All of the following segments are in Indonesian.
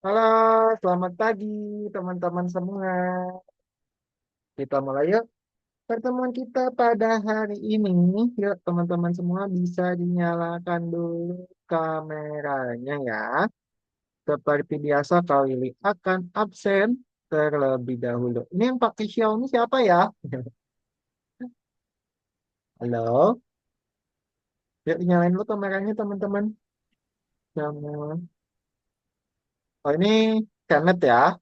Halo, selamat pagi teman-teman semua. Kita mulai yuk pertemuan kita pada hari ini. Yuk teman-teman semua bisa dinyalakan dulu kameranya ya. Seperti biasa Kak Willy akan absen terlebih dahulu. Ini yang pakai Xiaomi siapa ya? Halo, yuk dinyalain dulu kameranya teman-teman. Sama. Oh ini Kenneth ya.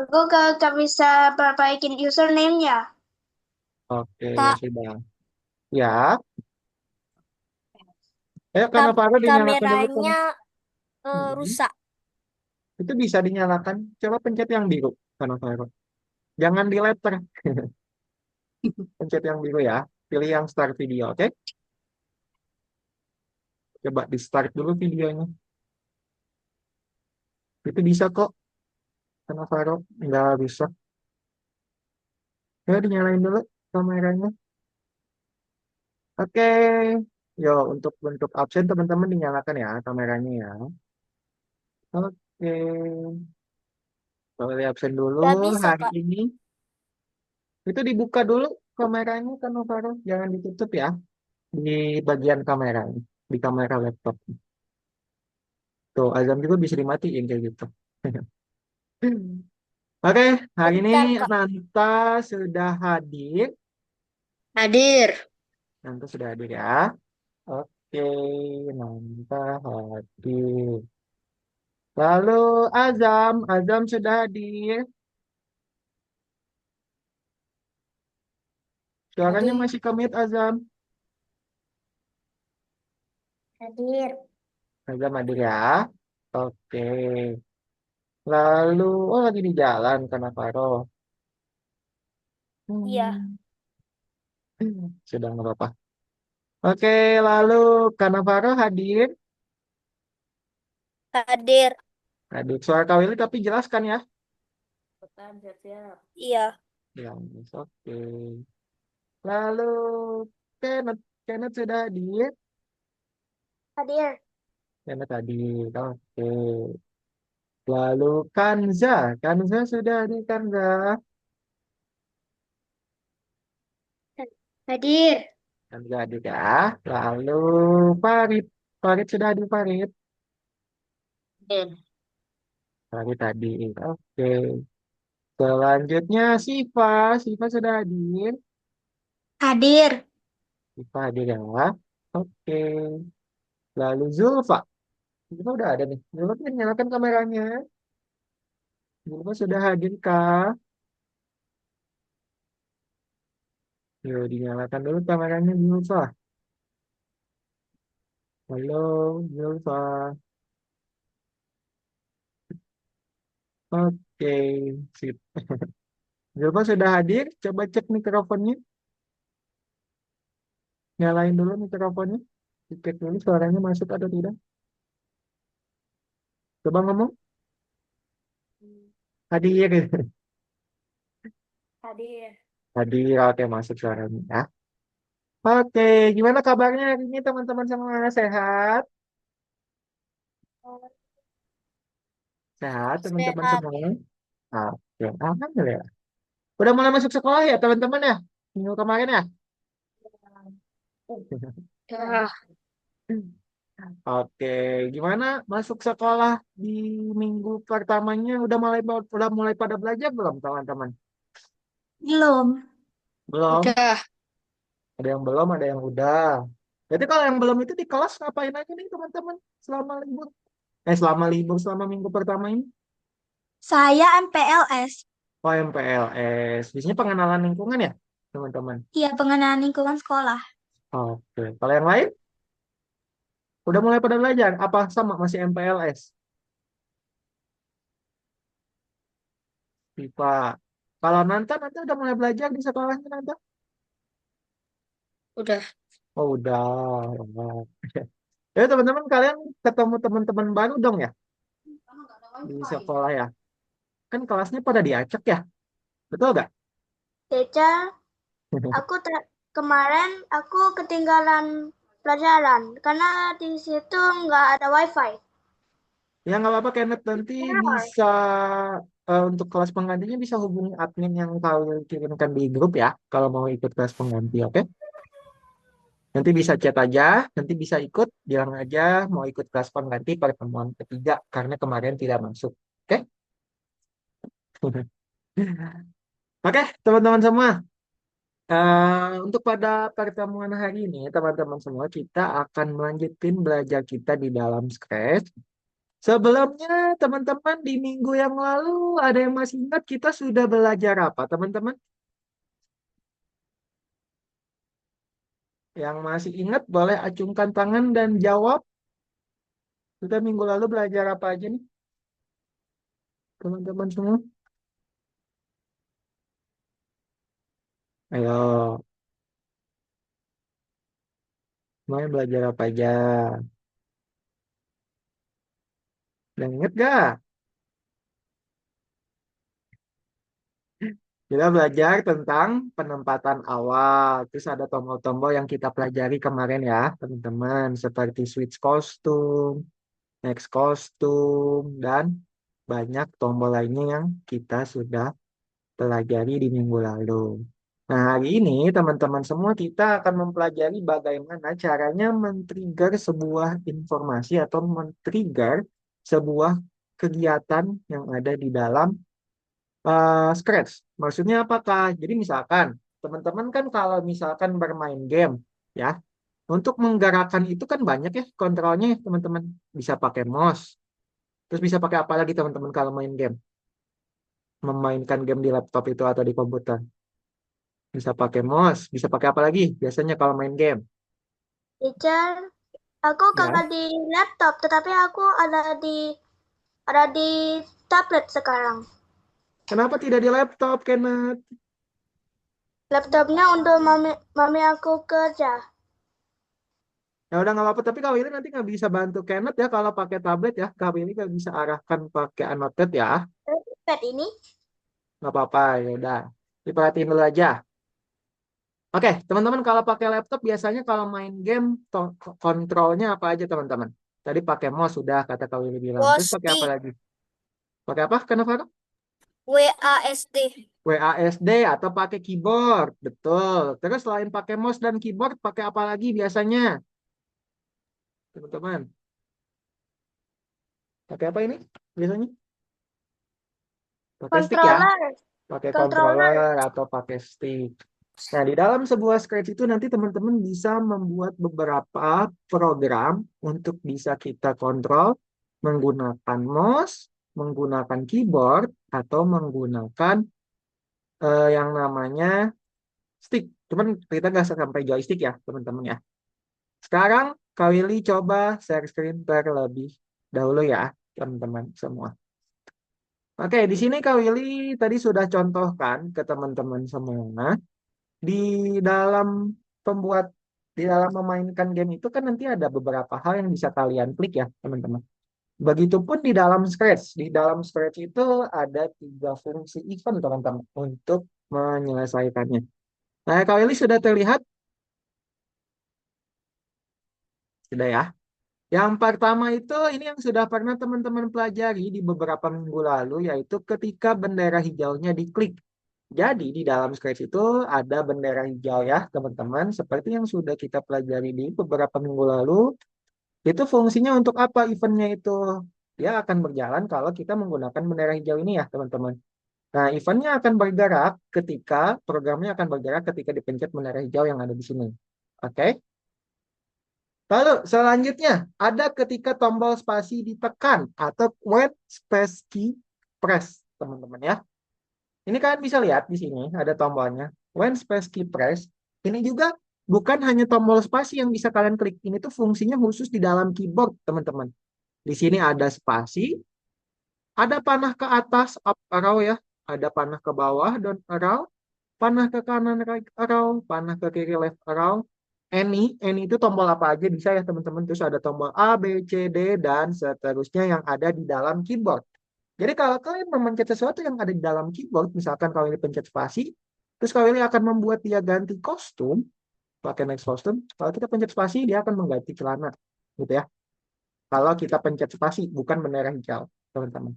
Aku gak bisa perbaikin username-nya. Oke, ya Kak, sudah. Ya, ayo karena Kam- Farah dinyalakan dulu kameranya Hmm. rusak. Itu bisa dinyalakan. Coba pencet yang biru, Kanavaro. Jangan di letter. Pencet yang biru ya. Pilih yang start video, oke? Coba di start dulu videonya. Itu bisa kok, Kanavaro. Nggak bisa. Ya, dinyalain dulu kameranya. Oke. Yo, untuk absen teman-teman dinyalakan ya kameranya ya. Oke. Boleh absen dulu Gak bisa, hari Kak. ini. Itu dibuka dulu kameranya, Kanavaro. Jangan ditutup ya. Di bagian kamera. Di kamera laptop. Tuh, azam juga bisa dimatiin kayak gitu. Oke, hari ini Bentar, Kak. Nanta sudah hadir. Hadir. Nanta sudah hadir ya. Oke, Nanta hadir. Lalu Azam sudah hadir. Suaranya Hadir. masih komit Azam. Hadir. Azam hadir ya. Oke. Lalu, oh lagi di jalan karena Faro. Iya, Hmm, sudah nggak apa-apa. Oke, lalu Kanavaro hadir. hadir. Hadir suara Kawili tapi jelaskan ya. Iya, Ya, oke. Lalu Kenneth, Kenneth sudah hadir. hadir. Kenneth hadir. Oke. Lalu Kanza sudah hadir Kanza. Hadir. Kanza hadir ya. Lalu Farid, Farid sudah hadir Farid. Hadir. Farid hadir. Oke. Selanjutnya Siva sudah hadir. Hadir. Siva hadir ya. Oke. Lalu Zulfa udah ada nih. Zulfa kan nyalakan kameranya. Zulfa sudah hadir kah? Yuk dinyalakan dulu kameranya Zulfa. Halo, Zulfa. Oke, sip. Zulfa sudah hadir. Coba cek mikrofonnya. Nyalain dulu mikrofonnya. Cek dulu suaranya masuk atau tidak. Coba ngomong. Hadir. Hadir. Hadir, oke masuk suaranya ya. Oke, gimana kabarnya hari ini teman-teman semua? Sehat? Sehat teman-teman Sehat. semua? Oke, alhamdulillah. Udah mulai masuk sekolah ya teman-teman ya? Minggu kemarin ya? Ya. Oke, gimana masuk sekolah di minggu pertamanya udah mulai pada belajar belum teman-teman? Belum. Belum, Udah. ada yang belum, ada yang udah. Jadi kalau yang belum itu di kelas ngapain aja nih teman-teman selama libur? Selama minggu pertama ini? Saya MPLS. Oh, MPLS. Biasanya pengenalan lingkungan ya, teman-teman. Iya, pengenalan lingkungan sekolah. Oke, kalau yang lain udah mulai pada belajar? Apa sama masih MPLS? Pipa. Kalau nanti udah mulai belajar di sekolahnya nanti? Udah. Oh, udah. Oh. Ya teman-teman kalian ketemu teman-teman baru dong ya di sekolah ya. Kan kelasnya pada diacak ya. Betul gak? Teacher, kemarin aku ketinggalan pelajaran karena di situ nggak ada wifi. Ya nggak apa-apa Kenneth, nanti bisa untuk kelas penggantinya bisa hubungi admin yang kalian kirimkan di grup ya kalau mau ikut kelas pengganti, oke? Nanti bisa chat aja, nanti bisa ikut, bilang aja mau ikut kelas pengganti pertemuan ketiga karena kemarin tidak masuk, oke? Oke, teman-teman semua. Untuk pada pertemuan hari ini, teman-teman semua, kita akan melanjutkan belajar kita di dalam Scratch. Sebelumnya, teman-teman, di minggu yang lalu ada yang masih ingat kita sudah belajar apa, teman-teman? Yang masih ingat boleh acungkan tangan dan jawab. Kita minggu lalu belajar apa aja nih, teman-teman semua? Ayo, mau belajar apa aja? Udah inget gak? Kita belajar tentang penempatan awal. Terus ada tombol-tombol yang kita pelajari kemarin ya, teman-teman. Seperti switch kostum, next kostum, dan banyak tombol lainnya yang kita sudah pelajari di minggu lalu. Nah, hari ini teman-teman semua kita akan mempelajari bagaimana caranya men-trigger sebuah informasi atau men-trigger sebuah kegiatan yang ada di dalam Scratch. Maksudnya apakah? Jadi misalkan teman-teman kan kalau misalkan bermain game ya, untuk menggerakkan itu kan banyak ya kontrolnya ya, teman-teman. Bisa pakai mouse. Terus bisa pakai apa lagi teman-teman kalau main game? Memainkan game di laptop itu atau di komputer. Bisa pakai mouse, bisa pakai apa lagi? Biasanya kalau main game. Teacher, aku Ya. kakak di laptop, tetapi aku ada di tablet sekarang. Kenapa tidak di laptop, Kenneth? Laptopnya untuk mami mami aku kerja. Ya udah nggak apa-apa, tapi kalau ini nanti nggak bisa bantu Kenneth ya kalau pakai tablet ya. Kalau ini nggak bisa arahkan pakai annotate ya. Pad ini Nggak apa-apa, ya udah. Diperhatiin dulu aja. Oke, teman-teman kalau pakai laptop biasanya kalau main game kontrolnya apa aja teman-teman? Tadi pakai mouse sudah kata Kak Willy bilang. Terus pakai apa WASD, lagi? Pakai apa? Kenapa? WASD, WASD atau pakai keyboard. Betul. Terus selain pakai mouse dan keyboard, pakai apa lagi biasanya? Teman-teman, pakai apa ini? Biasanya? Pakai stick ya? controller, Pakai controller, controller atau pakai stick. Nah, di dalam sebuah Scratch itu nanti teman-teman bisa membuat beberapa program untuk bisa kita kontrol menggunakan mouse, menggunakan keyboard, atau menggunakan yang namanya stick. Cuman kita nggak sampai joystick ya, teman-teman ya. Sekarang, Kak Willy coba share screen terlebih dahulu ya, teman-teman semua. Oke, di sini Kak Willy tadi sudah contohkan ke teman-teman semua. Di dalam pembuat di dalam memainkan game itu kan nanti ada beberapa hal yang bisa kalian klik ya teman-teman. Begitupun di dalam Scratch. Di dalam Scratch itu ada 3 fungsi event teman-teman untuk menyelesaikannya. Nah, kalau ini sudah terlihat, sudah ya. Yang pertama itu ini yang sudah pernah teman-teman pelajari di beberapa minggu lalu yaitu ketika bendera hijaunya diklik. Jadi di dalam Scratch itu ada bendera hijau ya teman-teman. Seperti yang sudah kita pelajari di beberapa minggu lalu. Itu fungsinya untuk apa eventnya itu? Dia akan berjalan kalau kita menggunakan bendera hijau ini ya teman-teman. Nah eventnya akan bergerak ketika, programnya akan bergerak ketika dipencet bendera hijau yang ada di sini. Oke. Lalu selanjutnya ada ketika tombol spasi ditekan atau when space key press teman-teman ya. Ini kalian bisa lihat di sini ada tombolnya. When space key press. Ini juga bukan hanya tombol spasi yang bisa kalian klik. Ini tuh fungsinya khusus di dalam keyboard, teman-teman. Di sini ada spasi, ada panah ke atas, up arrow ya. Ada panah ke bawah, down arrow. Panah ke kanan, right arrow. Panah ke kiri, left arrow. Any itu tombol apa aja bisa ya teman-teman. Terus ada tombol A, B, C, D, dan seterusnya yang ada di dalam keyboard. Jadi kalau kalian memencet sesuatu yang ada di dalam keyboard, misalkan kalau ini pencet spasi, terus kalau ini akan membuat dia ganti kostum, pakai next kostum. Kalau kita pencet spasi, dia akan mengganti celana, gitu ya. Kalau kita pencet spasi, bukan bendera hijau, teman-teman.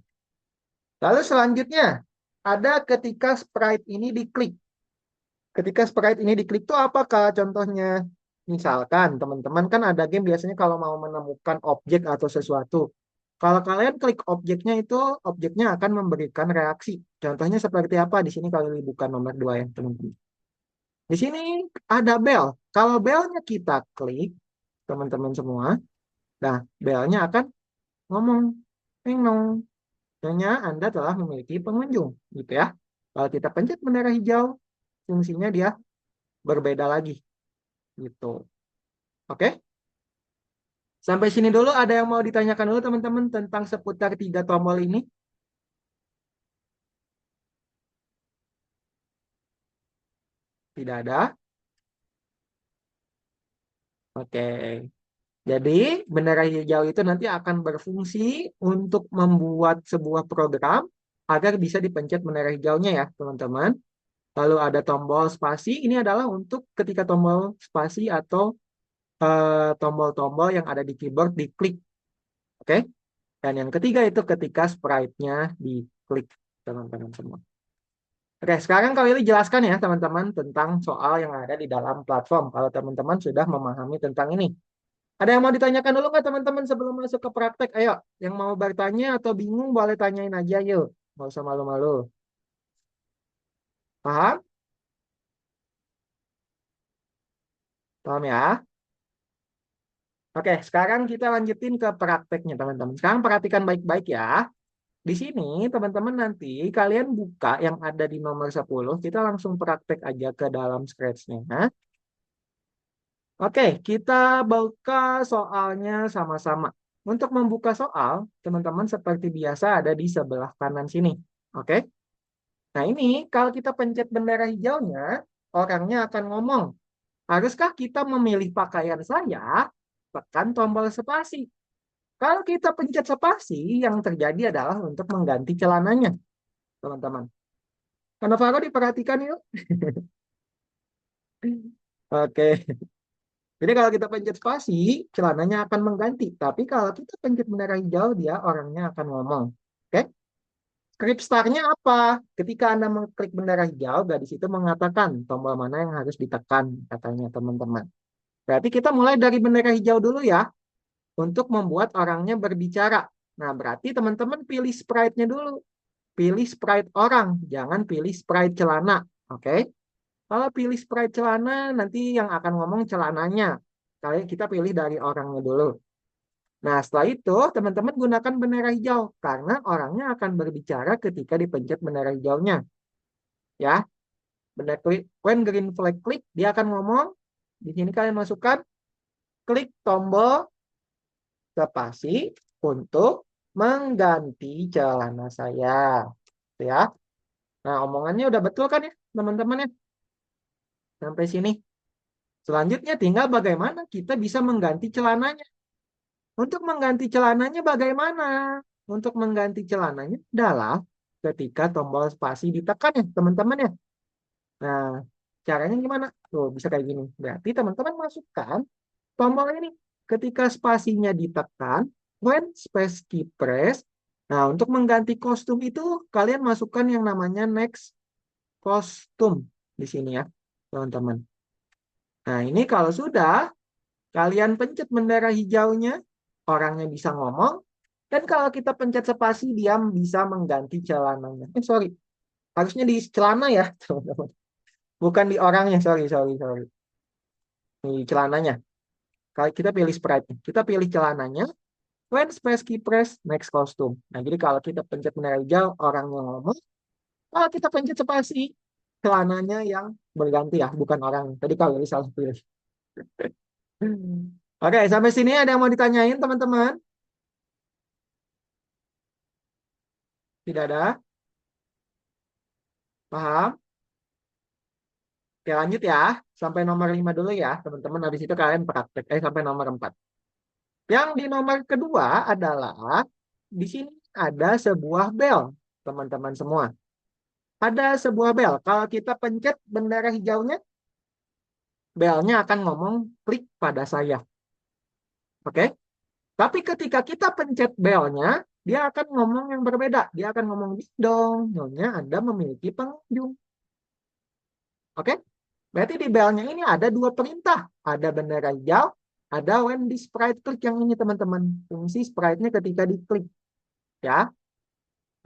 Lalu selanjutnya, ada ketika sprite ini diklik. Ketika sprite ini diklik itu apakah contohnya? Misalkan teman-teman kan ada game biasanya kalau mau menemukan objek atau sesuatu. Kalau kalian klik objeknya itu, objeknya akan memberikan reaksi. Contohnya seperti apa? Di sini kalau bukan nomor 2 ya teman-teman. Di sini ada bell. Kalau belnya kita klik, teman-teman semua, nah belnya akan ngomong, "Ting nong." Artinya Anda telah memiliki pengunjung, gitu ya. Kalau kita pencet bendera hijau, fungsinya dia berbeda lagi, gitu. Oke? Sampai sini dulu ada yang mau ditanyakan dulu teman-teman tentang seputar tiga tombol ini? Tidak ada? Oke. Jadi bendera hijau itu nanti akan berfungsi untuk membuat sebuah program agar bisa dipencet bendera hijaunya ya teman-teman. Lalu ada tombol spasi, ini adalah untuk ketika tombol spasi atau tombol-tombol yang ada di keyboard diklik. Oke? Dan yang ketiga itu ketika sprite-nya diklik teman-teman semua. Oke, sekarang kali ini jelaskan ya teman-teman tentang soal yang ada di dalam platform. Kalau teman-teman sudah memahami tentang ini. Ada yang mau ditanyakan dulu nggak teman-teman sebelum masuk ke praktek? Ayo, yang mau bertanya atau bingung boleh tanyain aja yuk. Nggak usah malu-malu. Paham? Paham ya? Oke, sekarang kita lanjutin ke prakteknya teman-teman. Sekarang perhatikan baik-baik ya. Di sini teman-teman nanti kalian buka yang ada di nomor 10. Kita langsung praktek aja ke dalam Scratch-nya. Oke, kita buka soalnya sama-sama. Untuk membuka soal, teman-teman seperti biasa ada di sebelah kanan sini. Oke. Nah ini kalau kita pencet bendera hijaunya, orangnya akan ngomong, haruskah kita memilih pakaian saya? Tekan tombol spasi. Kalau kita pencet spasi, yang terjadi adalah untuk mengganti celananya, teman-teman. Karena Faro diperhatikan yuk. Oke. Jadi kalau kita pencet spasi, celananya akan mengganti. Tapi kalau kita pencet bendera hijau, dia orangnya akan ngomong. Oke? Script start-nya apa? Ketika Anda mengklik bendera hijau, gadis itu mengatakan tombol mana yang harus ditekan, katanya teman-teman. Berarti kita mulai dari bendera hijau dulu ya, untuk membuat orangnya berbicara. Nah, berarti teman-teman pilih sprite-nya dulu. Pilih sprite orang, jangan pilih sprite celana. Oke? Kalau pilih sprite celana, nanti yang akan ngomong celananya. Kali kita pilih dari orangnya dulu. Nah, setelah itu teman-teman gunakan bendera hijau karena orangnya akan berbicara ketika dipencet bendera hijaunya. Ya, bendera klik, when green flag klik, dia akan ngomong. Di sini kalian masukkan klik tombol spasi untuk mengganti celana saya. Ya. Nah, omongannya udah betul kan ya, teman-teman ya? Sampai sini. Selanjutnya tinggal bagaimana kita bisa mengganti celananya. Untuk mengganti celananya bagaimana? Untuk mengganti celananya adalah ketika tombol spasi ditekan ya, teman-teman ya. Nah, caranya gimana? Tuh, bisa kayak gini. Berarti teman-teman masukkan tombol ini. Ketika spasinya ditekan, when space key press. Nah, untuk mengganti kostum itu, kalian masukkan yang namanya next kostum di sini ya, teman-teman. Nah, ini kalau sudah, kalian pencet bendera hijaunya, orangnya bisa ngomong. Dan kalau kita pencet spasi, dia bisa mengganti celananya. Sorry. Harusnya di celana ya, teman-teman. Bukan di orangnya, sorry, sorry, sorry. Di celananya. Kalau kita pilih sprite, kita pilih celananya. When space key press, next costume. Nah, jadi kalau kita pencet bendera hijau, orangnya ngomong. Kalau kita pencet spasi, celananya yang berganti ya, bukan orang. Tadi kalau salah pilih. Oke, sampai sini ada yang mau ditanyain, teman-teman? Tidak ada? Paham? Oke, lanjut ya. Sampai nomor 5 dulu ya, teman-teman. Habis itu kalian praktek. Sampai nomor 4. Yang di nomor kedua adalah, di sini ada sebuah bel, teman-teman semua. Ada sebuah bel. Kalau kita pencet bendera hijaunya, belnya akan ngomong klik pada saya. Oke? Tapi ketika kita pencet belnya, dia akan ngomong yang berbeda. Dia akan ngomong dong, nyonya Anda memiliki pengunjung. Oke? Berarti di belnya ini ada dua perintah. Ada bendera hijau, ada when di sprite klik yang ini teman-teman. Fungsi sprite-nya ketika diklik. Ya.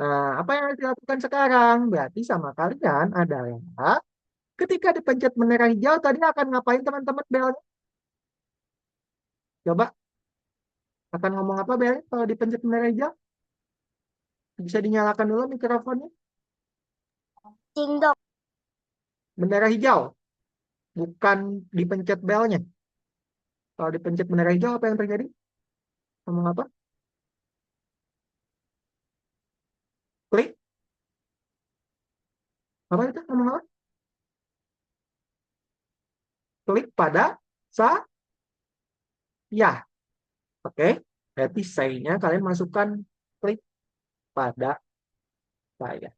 Nah, apa yang harus dilakukan sekarang? Berarti sama kalian adalah ketika dipencet bendera hijau tadi akan ngapain teman-teman belnya? Coba akan ngomong apa belnya kalau dipencet bendera hijau? Bisa dinyalakan dulu mikrofonnya. Ding dong. Bendera hijau, bukan dipencet belnya. Kalau dipencet bendera hijau apa yang terjadi? Ngomong apa? Klik. Apa itu? Ngomong apa? Klik pada saya. Oke. Berarti saya-nya kalian masukkan klik pada saya.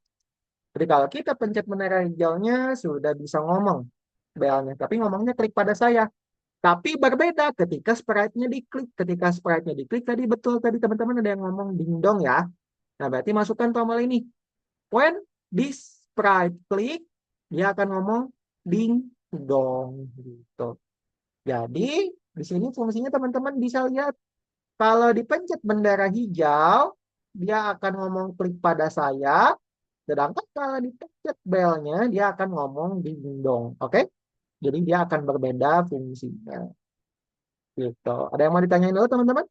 Jadi kalau kita pencet bendera hijaunya sudah bisa ngomong belnya. Tapi ngomongnya klik pada saya. Tapi berbeda ketika sprite-nya diklik. Ketika sprite-nya diklik tadi betul tadi teman-teman ada yang ngomong ding dong ya. Nah berarti masukkan tombol ini. When this sprite klik, dia akan ngomong ding dong gitu. Jadi di sini fungsinya teman-teman bisa lihat kalau dipencet bendera hijau, dia akan ngomong klik pada saya. Sedangkan kalau dipencet belnya, dia akan ngomong ding dong. Oke? Jadi dia akan berbeda fungsinya. Gitu. Ada yang mau ditanyain dulu teman-teman?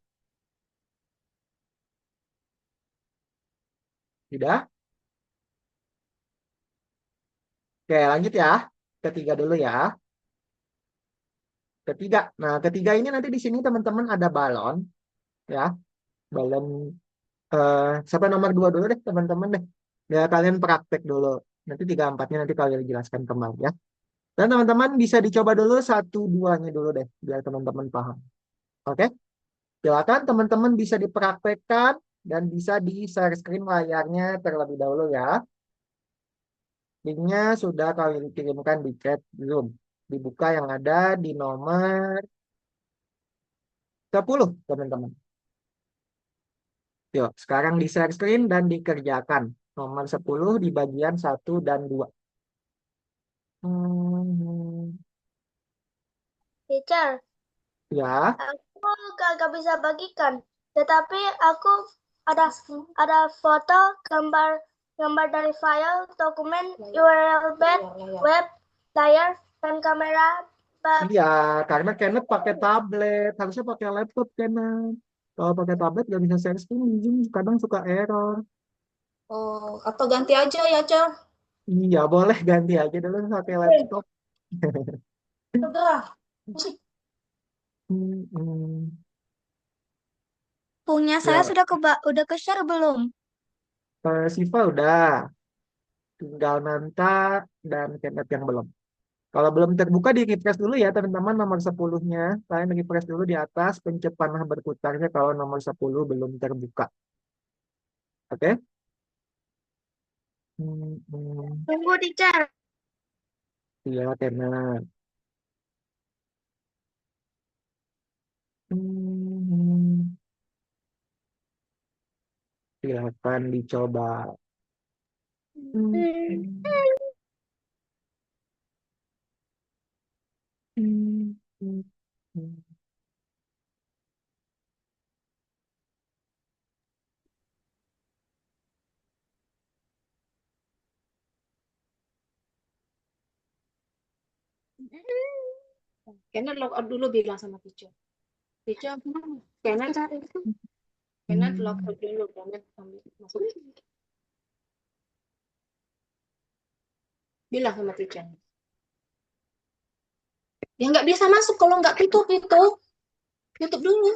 Tidak? Oke, lanjut ya. Ketiga dulu ya. Ketiga. Nah, ketiga ini nanti di sini teman-teman ada balon, ya. Balon sampai nomor 2 dulu deh, teman-teman deh. Ya, kalian praktek dulu. Nanti tiga empatnya nanti kalian jelaskan kembali ya. Dan teman-teman bisa dicoba dulu satu duanya dulu deh, biar teman-teman paham. Oke? Silakan teman-teman bisa dipraktekkan dan bisa di-share screen layarnya terlebih dahulu ya. Linknya sudah kalian kirimkan di chat Zoom. Dibuka yang ada di nomor 10, teman-teman. Yuk, sekarang di-share screen dan dikerjakan. Nomor 10 di bagian 1 dan 2. Hmm, Teacher, ya, aku gak bisa bagikan. Tetapi aku ada ada foto, gambar gambar dari file, dokumen, URL web, layar, dan kamera. iya, karena Kenneth pakai tablet, harusnya pakai laptop Kenneth. Kalau pakai tablet gak bisa share screen, Zoom kadang suka error. Oh, atau ganti aja ya, Cel. Iya, boleh ganti aja dulu pakai laptop. Udah. Hmm, hmm. Punya saya Ya, udah ke share belum? Siva udah, tinggal Nanta dan Kenneth yang belum. Kalau belum terbuka di refresh dulu ya teman-teman nomor 10-nya. Kalian refresh dulu di atas, pencet panah berputarnya kalau nomor 10 belum terbuka. Oke? Hmm, hmm. Tunggu, teacher. Iya, Kenneth. Hmm, silakan dicoba. Hmm, hmm, hmm, hmm, hmm. Kena log out dulu bilang sama teacher. Teacher, kena cari itu. Kena log out dulu, kena ambil masuk. Bilang sama teacher. Ya nggak bisa masuk kalau nggak tutup itu. Tutup dulu.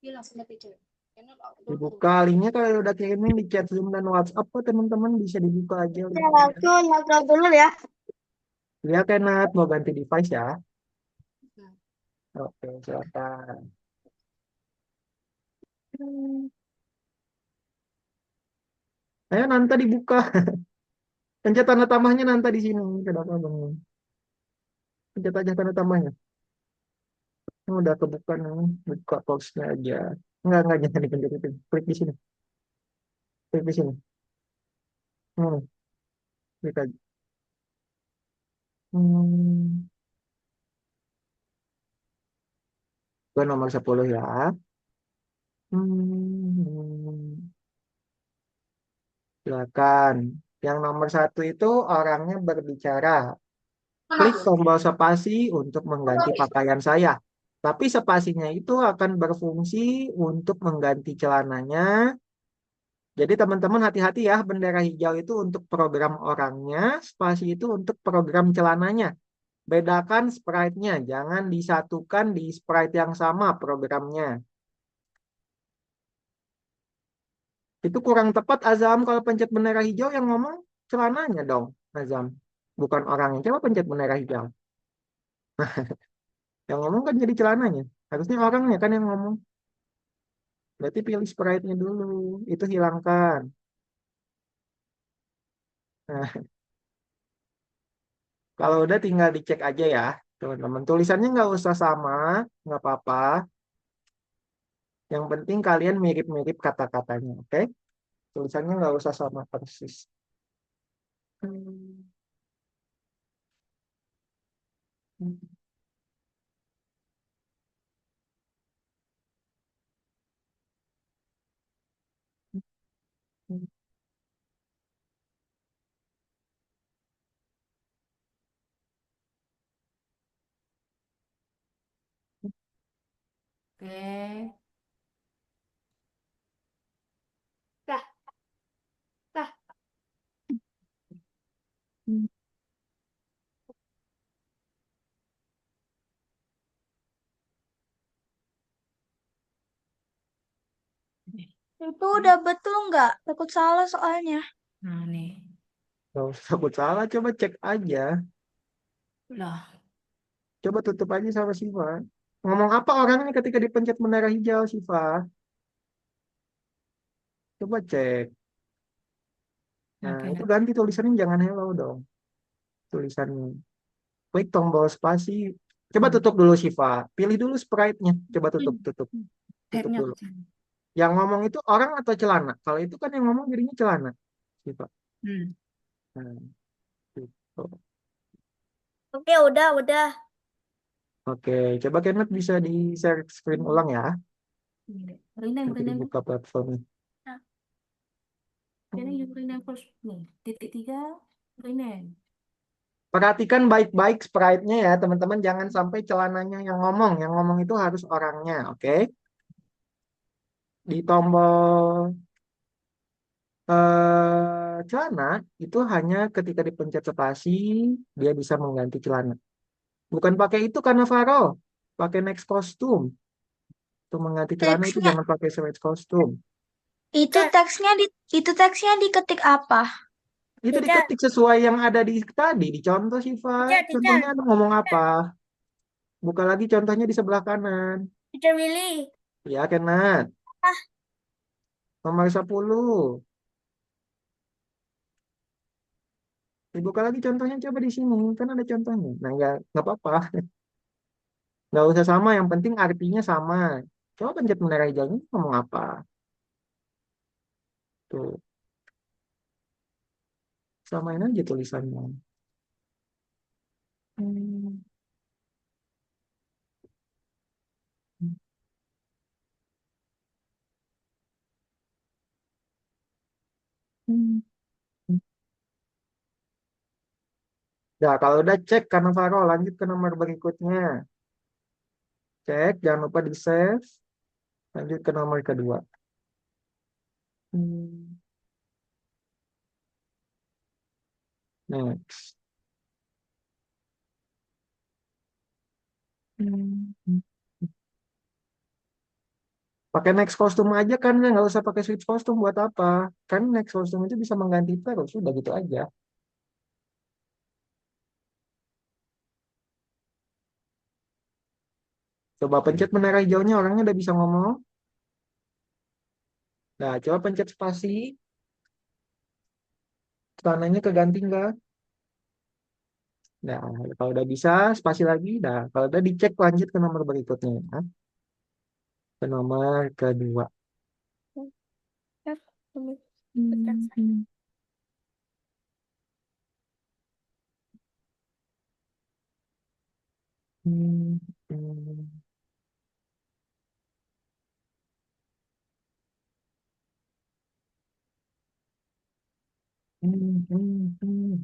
Bilang sama teacher. Kena log out dulu. Dibuka linknya kalau udah kirimin di chat Zoom dan WhatsApp kok teman-teman bisa dibuka aja Ya, linknya. aku log dulu ya. Ya Kenneth mau ganti device ya. Nah, Oke, silakan. Ayo nanti dibuka. Pencet tanda tambahnya nanti di sini. Kenapa bang? Pencet aja tanda tambahnya. Ini udah kebuka nih, buka boxnya aja. Enggak, jangan dipencet. Klik di sini, klik di sini. Hmm, klik aja. Hmm, ke nomor 10 ya. Hmm, silakan. Yang nomor 1 itu orangnya berbicara. Klik tombol spasi untuk mengganti pakaian saya. Tapi spasinya itu akan berfungsi untuk mengganti celananya. Jadi teman-teman hati-hati ya, bendera hijau itu untuk program orangnya, spasi itu untuk program celananya. Bedakan sprite-nya, jangan disatukan di sprite yang sama programnya. Itu kurang tepat Azam kalau pencet bendera hijau yang ngomong celananya dong, Azam. Bukan orangnya. Coba pencet bendera hijau. Yang ngomong kan jadi celananya. Harusnya orangnya kan yang ngomong. Berarti pilih sprite-nya dulu. Itu hilangkan. Nah, kalau udah tinggal dicek aja ya, teman-teman. Tulisannya nggak usah sama, nggak apa-apa. Yang penting kalian mirip-mirip kata-katanya, oke? Tulisannya nggak usah sama persis. Hmm. Oke. Dah, dah. Itu udah betul nggak? Takut salah soalnya. Nah, nih. Nggak usah takut salah, coba cek aja. Lah, Coba tutup aja sama Siva. Ngomong apa orangnya ketika dipencet menara hijau, Siva? Coba cek. Nah, oke. itu ganti tulisannya jangan hello dong. Tulisannya. Klik tombol spasi. Coba tutup dulu Siva. Pilih dulu sprite-nya. Coba tutup. Tutup Tab-nya dulu. ke sana. Yang ngomong itu orang atau celana? Kalau itu kan yang ngomong jadinya celana, Siva. Hmm. Nah, gitu. Oke, udah. Oke, coba Kenneth bisa di share screen ulang ya. Ini deh. Renang, Nanti renang. dibuka platformnya. Nah, renang juga renang first. Nih, titik 3, renang. Perhatikan baik-baik sprite-nya ya, teman-teman. Jangan sampai celananya yang ngomong. Yang ngomong itu harus orangnya, oke? Di tombol celana, itu hanya ketika dipencet spasi, dia bisa mengganti celana. Bukan pakai itu karena Faro. Pakai next costume. Untuk mengganti celana itu Teksnya jangan pakai switch costume. itu teksnya diketik apa? Itu Teacher, diketik sesuai yang ada di tadi, di contoh Siva. Contohnya ada ngomong apa? Buka lagi contohnya di sebelah kanan. Teacher Willy. Ya, Kenneth. Ah, Nomor 10. Dibuka lagi contohnya coba di sini. Kan ada contohnya. Nah, ya nggak apa-apa. Nggak usah sama. Yang penting artinya sama. Coba pencet menara hijaunya ngomong apa. Tuh. Samain aja tulisannya. Hmm. Hmm. Nah, kalau udah cek karena Faro, lanjut ke nomor berikutnya. Cek, jangan lupa di save. Lanjut ke nomor kedua. Hmm. Next. Hmm. Pakai next kostum aja kan, ya nggak usah pakai switch kostum buat apa? Kan next kostum itu bisa mengganti terus, sudah gitu aja. Coba pencet menara hijaunya, orangnya udah bisa ngomong. Nah, coba pencet spasi, celananya keganti nggak? Nah, kalau udah bisa, spasi lagi. Nah, kalau udah dicek lanjut ke nomor berikutnya ya. Ke nomor kedua. Hmm, hmm, hmm, hmm, hmm,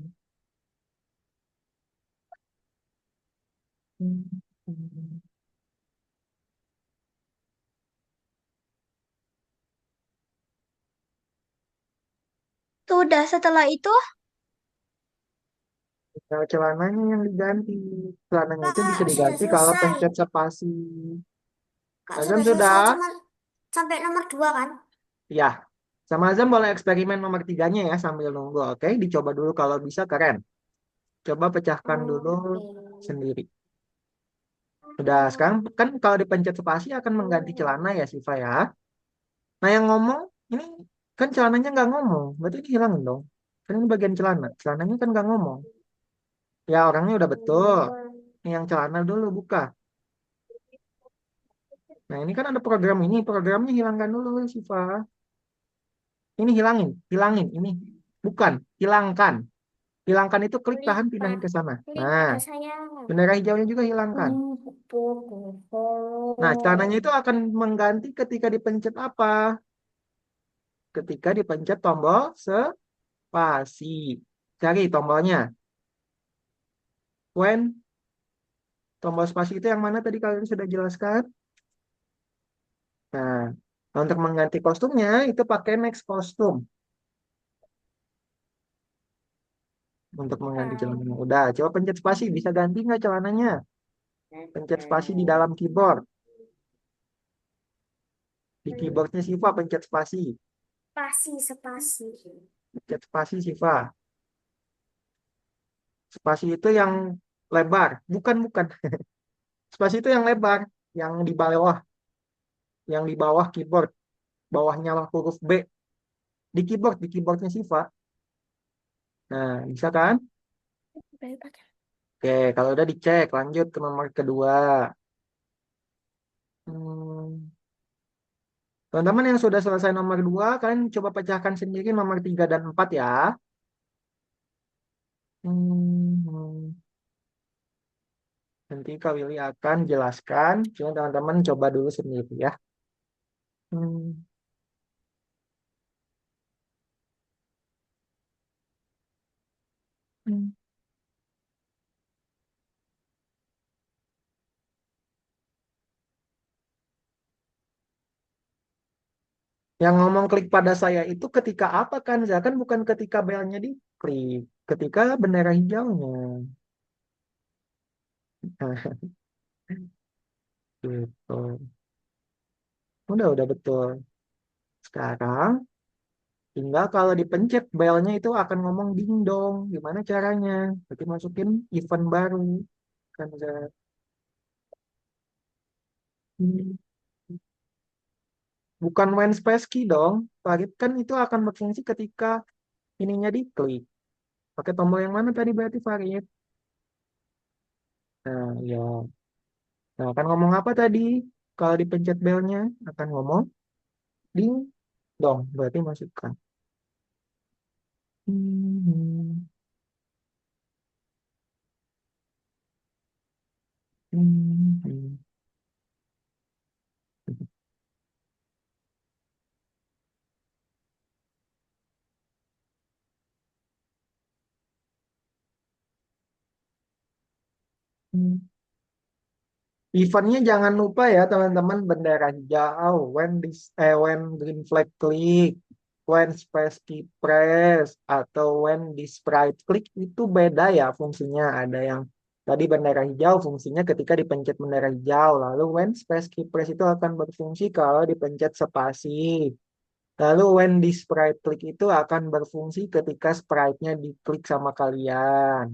hmm, hmm. Sudah setelah itu, Nah, celananya yang diganti. Celananya itu bisa Kak, sudah diganti kalau selesai. pencet spasi. Kak, Azam sudah selesai. sudah? Cuma sampai nomor 2 kan? Ya. Sama Azam boleh eksperimen nomor tiganya ya sambil nunggu. Oke, dicoba dulu kalau bisa keren. Coba pecahkan dulu Oke. sendiri. Udah, sekarang kan kalau dipencet spasi akan mengganti celana ya Siva ya. Nah yang ngomong, ini kan celananya nggak ngomong. Berarti ini hilangin dong. Kan ini bagian celana. Celananya kan nggak ngomong. Ya orangnya udah betul. Ini yang celana dulu buka. Nah ini kan ada program ini. Programnya hilangkan dulu Siva. Ini hilangin. Hilangin. Ini bukan. Hilangkan. Hilangkan itu klik Klik, tahan pindahin Pak. ke sana. Klik Nah, ada saya. bendera hijaunya juga hilangkan. Nah, celananya itu akan mengganti ketika dipencet apa? Ketika dipencet tombol spasi. Cari tombolnya. When tombol spasi itu yang mana tadi kalian sudah jelaskan? Nah, untuk mengganti kostumnya itu pakai next kostum. Untuk mengganti celananya. Udah, coba pencet spasi. Bisa ganti nggak celananya? Pencet spasi di dalam keyboard. Di keyboardnya Siva pencet spasi. Spasi, spasi. Pencet spasi Siva. Spasi itu yang lebar. Bukan, bukan. Spasi itu yang lebar. Yang di bawah. Yang di bawah keyboard. Bawahnya huruf B. Di keyboardnya Siva. Nah, bisa kan? Oke, kalau udah dicek, lanjut ke nomor kedua. Hmm, Teman-teman yang sudah selesai nomor dua, kalian coba pecahkan sendiri nomor tiga dan empat ya. Hmm, Nanti Kak Willy akan jelaskan. Cuma teman-teman coba dulu sendiri ya. Hmm, hmm. Yang ngomong klik pada saya itu ketika apa kan? Ya kan bukan ketika belnya diklik, ketika bendera hijaunya. Gitu. Udah betul. Sekarang tinggal kalau dipencet belnya itu akan ngomong ding dong. Gimana caranya? Berarti masukin event baru. Kan hmm, bukan when space key dong. Target kan itu akan berfungsi ketika ininya diklik. Pakai tombol yang mana tadi berarti Farid? Nah, ya. Nah, akan ngomong apa tadi? Kalau dipencet belnya akan ngomong ding dong. Berarti masukkan. Hmm, hmm, hmm, hmm. Eventnya jangan lupa ya teman-teman bendera hijau, when green flag klik, when space key press, atau when di sprite klik itu beda ya fungsinya. Ada yang tadi bendera hijau fungsinya ketika dipencet bendera hijau, lalu when space key press itu akan berfungsi kalau dipencet spasi. Lalu when di sprite klik itu akan berfungsi ketika sprite-nya diklik sama kalian.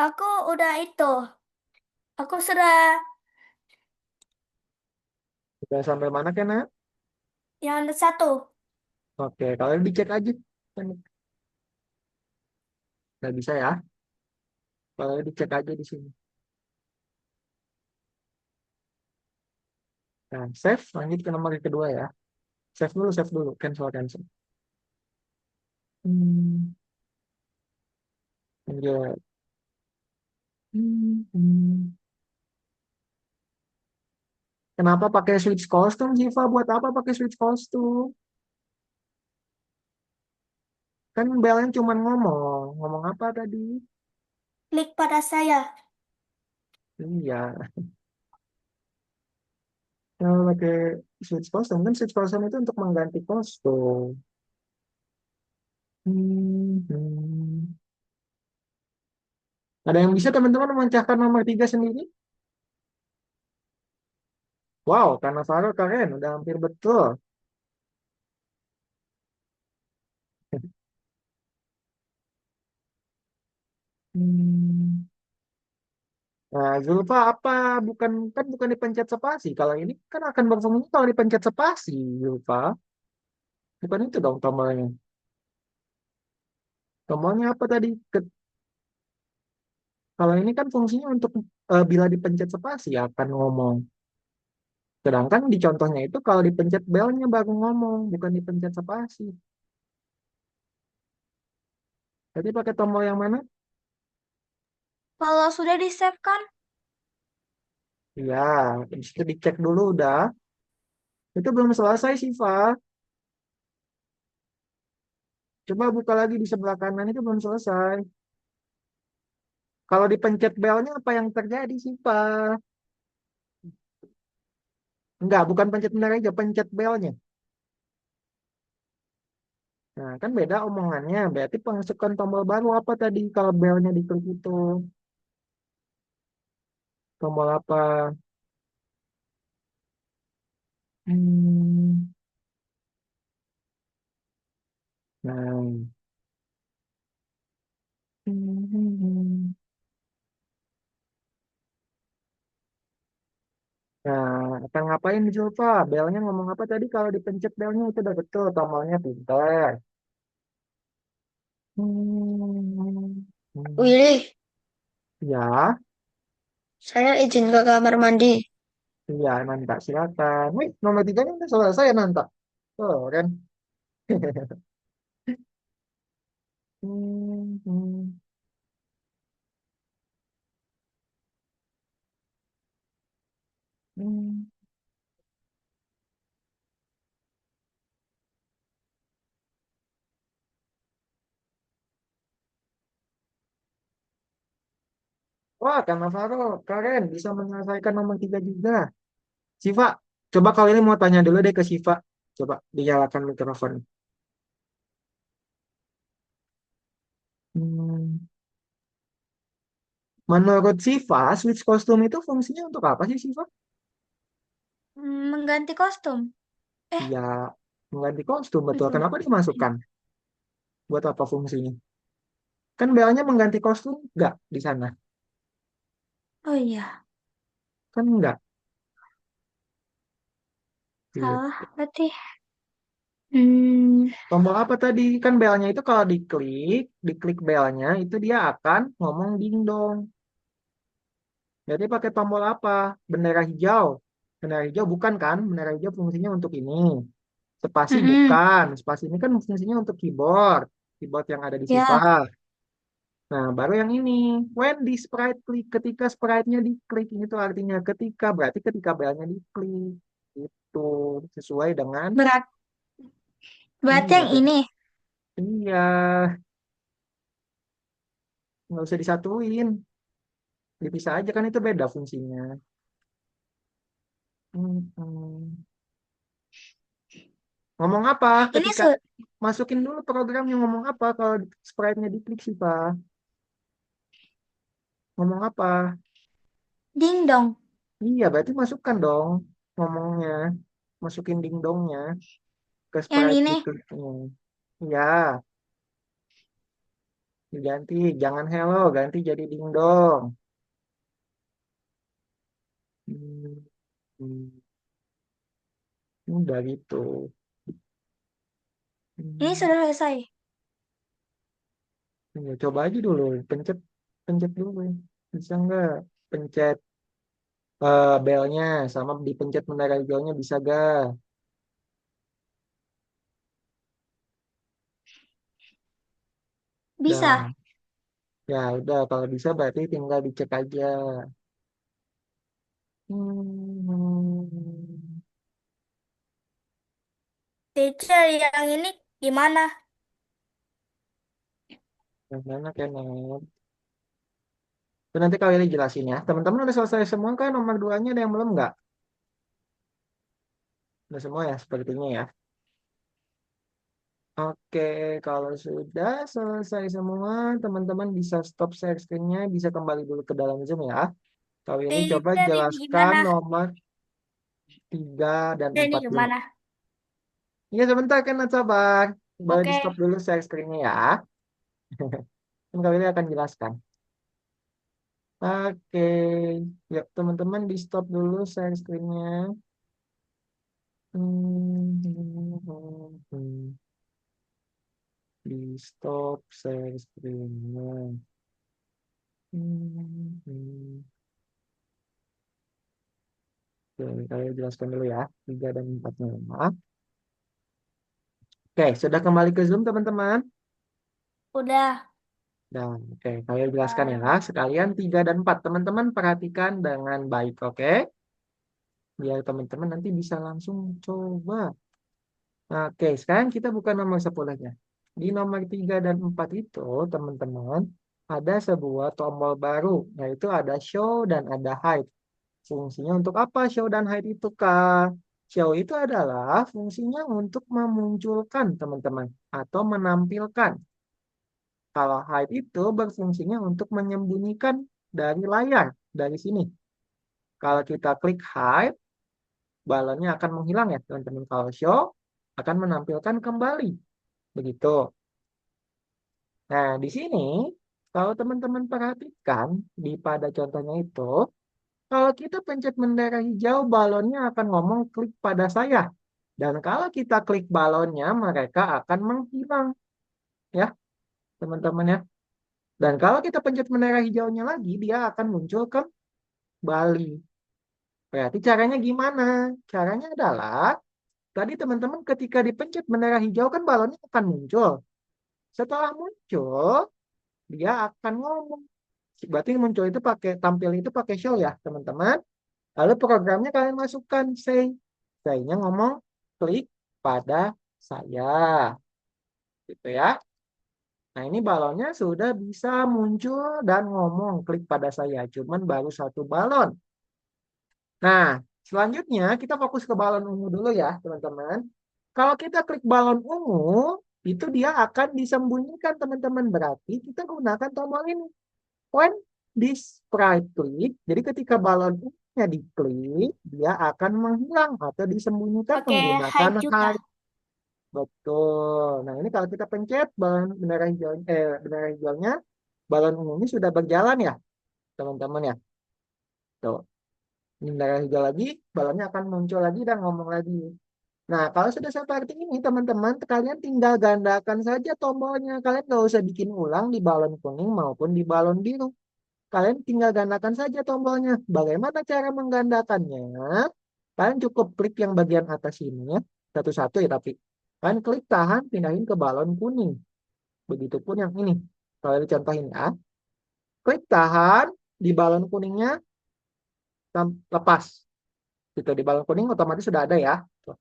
Aku udah itu. Aku sudah Udah sampai mana Kena? yang ada satu. Oke, kalau dicek aja. Kan nggak bisa ya. Kalau dicek aja di sini. Nah, save, lanjut ke nomor yang kedua ya. Save dulu, cancel, cancel. Hmm, lanjut. Hmm. Kenapa pakai switch custom, Siva? Buat apa pakai switch custom? Kan belnya cuma ngomong. Ngomong apa tadi? Klik pada saya. Iya. Kalau pakai switch custom, kan switch custom itu untuk mengganti kostum. Hmm. Ada yang bisa teman-teman memecahkan nomor 3 sendiri? Wow, karena Faro keren, udah hampir betul. Hmm. Nah, Zulfa apa? Bukan dipencet spasi. Kalau ini kan akan berfungsi kalau dipencet spasi, Zulfa. Bukan itu dong tombolnya. Tombolnya apa tadi? Kalau ini kan fungsinya untuk bila dipencet spasi akan ngomong. Sedangkan di contohnya itu kalau dipencet belnya baru ngomong, bukan dipencet spasi. Jadi pakai tombol yang mana? Kalau sudah di-save kan? Ya, habis itu dicek dulu udah. Itu belum selesai sih, Fa. Coba buka lagi di sebelah kanan itu belum selesai. Kalau dipencet belnya apa yang terjadi sih, Pak? Enggak, bukan pencet benar aja, pencet belnya. Nah, kan beda omongannya. Berarti pemasukan tombol baru apa tadi kalau belnya diklik itu? Tombol apa? Hmm, nah. Hmm. Nah, akan ngapain Zulfa? Belnya ngomong apa tadi? Kalau dipencet belnya itu udah betul, tombolnya pintar. Hmm. Hmm. Willy, Ya, saya izin ke kamar mandi. iya, Nanta, silakan. Wih, nomor 3 ini udah selesai ya, Nanta. Oh, kan? Hmm, hmm, hmm. Wah, Kak Navarro, keren. Bisa menyelesaikan nomor 3 juga. Siva, coba kali ini mau tanya dulu deh ke Siva. Coba dinyalakan mikrofon. Hmm. Menurut Siva, switch kostum itu fungsinya untuk apa sih, Siva? Mengganti kostum. Eh, Ya, mengganti kostum, betul. Kenapa dimasukkan? Buat apa fungsinya? Kan belnya mengganti kostum, nggak di sana. oh iya, Kan nggak. salah Gitu. berarti. Hmm, Tombol apa tadi? Kan belnya itu kalau diklik belnya, itu dia akan ngomong ding dong. Jadi pakai tombol apa? Bendera hijau. Bendera hijau bukan kan? Bendera hijau fungsinya untuk ini. Spasi mm-mm. bukan. Spasi ini kan fungsinya untuk keyboard. Keyboard yang ada di Ya, sifar. Nah, baru yang ini. When di sprite klik. Ketika sprite-nya diklik. Ini tuh artinya ketika. Berarti ketika belnya diklik. Itu sesuai dengan. berat. Berarti Iya. yang ini. Iya. Nggak usah disatuin. Dipisah aja kan itu beda fungsinya. Hmm. Ngomong apa Ini ketika masukin dulu programnya ngomong apa kalau sprite-nya diklik sih Pak? Ngomong apa? ding dong. Iya, berarti masukkan dong ngomongnya. Masukin dingdongnya ke Yang sprite ini. dikliknya. Iya, diganti. Jangan hello, ganti jadi dingdong. Hmm, udah gitu. Ini sudah selesai. Ya, coba aja dulu, pencet pencet dulu. Bisa nggak? Pencet belnya sama dipencet menara hijaunya bisa gak? Bisa. Nah, ya udah kalau bisa berarti tinggal dicek aja. Hmm, Teacher, yang ini gimana? yang mana Kenneth? Itu nanti kalian jelasin ya. Teman-teman udah selesai semua kan nomor 2-nya ada yang belum nggak? Udah semua ya sepertinya ya. Oke, kalau sudah selesai semua, teman-teman bisa stop share screen-nya, bisa kembali dulu ke dalam Zoom ya. Kali ini coba Teacher, ini jelaskan gimana? nomor 3 dan Teacher, ini 4 dulu. gimana? Iya sebentar kan, sabar. Boleh di Oke. stop dulu share screen-nya ya. Kan kali ini akan jelaskan. Oke, yuk teman-teman di stop dulu share screen-nya. Di stop share screen-nya. Oke, saya jelaskan dulu ya, 3 dan 4-nya. Oke, sudah kembali ke Zoom teman-teman. Udah. Dan oke, saya jelaskan ya. Sekalian 3 dan 4. Teman-teman perhatikan dengan baik, oke? Biar teman-teman nanti bisa langsung coba. Oke, sekarang kita buka nomor 10-nya. Di nomor 3 dan 4 itu, teman-teman, ada sebuah tombol baru, yaitu ada show dan ada hide. Fungsinya untuk apa show dan hide itu, Kak? Show itu adalah fungsinya untuk memunculkan, teman-teman, atau menampilkan. Kalau hide itu berfungsinya untuk menyembunyikan dari layar, dari sini. Kalau kita klik hide, balonnya akan menghilang ya, teman-teman. Kalau show, akan menampilkan kembali. Begitu. Nah, di sini, kalau teman-teman perhatikan, pada contohnya itu, kalau kita pencet bendera hijau, balonnya akan ngomong klik pada saya. Dan kalau kita klik balonnya, mereka akan menghilang. Ya, teman-teman ya. Dan kalau kita pencet bendera hijaunya lagi, dia akan muncul kembali. Berarti caranya gimana? Caranya adalah, tadi teman-teman ketika dipencet bendera hijau kan balonnya akan muncul. Setelah muncul, dia akan ngomong. Berarti muncul itu pakai, tampil itu pakai show ya, teman-teman. Lalu programnya kalian masukkan say. Say-nya ngomong klik pada saya. Gitu ya. Nah, ini balonnya sudah bisa muncul dan ngomong klik pada saya. Cuman baru satu balon. Nah, selanjutnya kita fokus ke balon ungu dulu ya, teman-teman. Kalau kita klik balon ungu, itu dia akan disembunyikan, teman-teman. Berarti kita gunakan tombol ini. When this right click, jadi ketika balon ungunya diklik, dia akan menghilang atau disembunyikan Pakai menggunakan hide juga. hide. Betul. Nah, ini kalau kita pencet balon bendera hijaunya, balon ungunya sudah berjalan ya, teman-teman ya. Tuh. Bendera hijau lagi, balonnya akan muncul lagi dan ngomong lagi. Nah, kalau sudah seperti ini, teman-teman, kalian tinggal gandakan saja tombolnya. Kalian nggak usah bikin ulang di balon kuning maupun di balon biru. Kalian tinggal gandakan saja tombolnya. Bagaimana cara menggandakannya? Kalian cukup klik yang bagian atas ini ya. Satu-satu ya tapi. Kalian klik tahan, pindahin ke balon kuning. Begitupun yang ini. Kalau dicontohin ya. Klik tahan, di balon kuningnya lepas. Gitu, di balon kuning otomatis sudah ada ya. Tuh.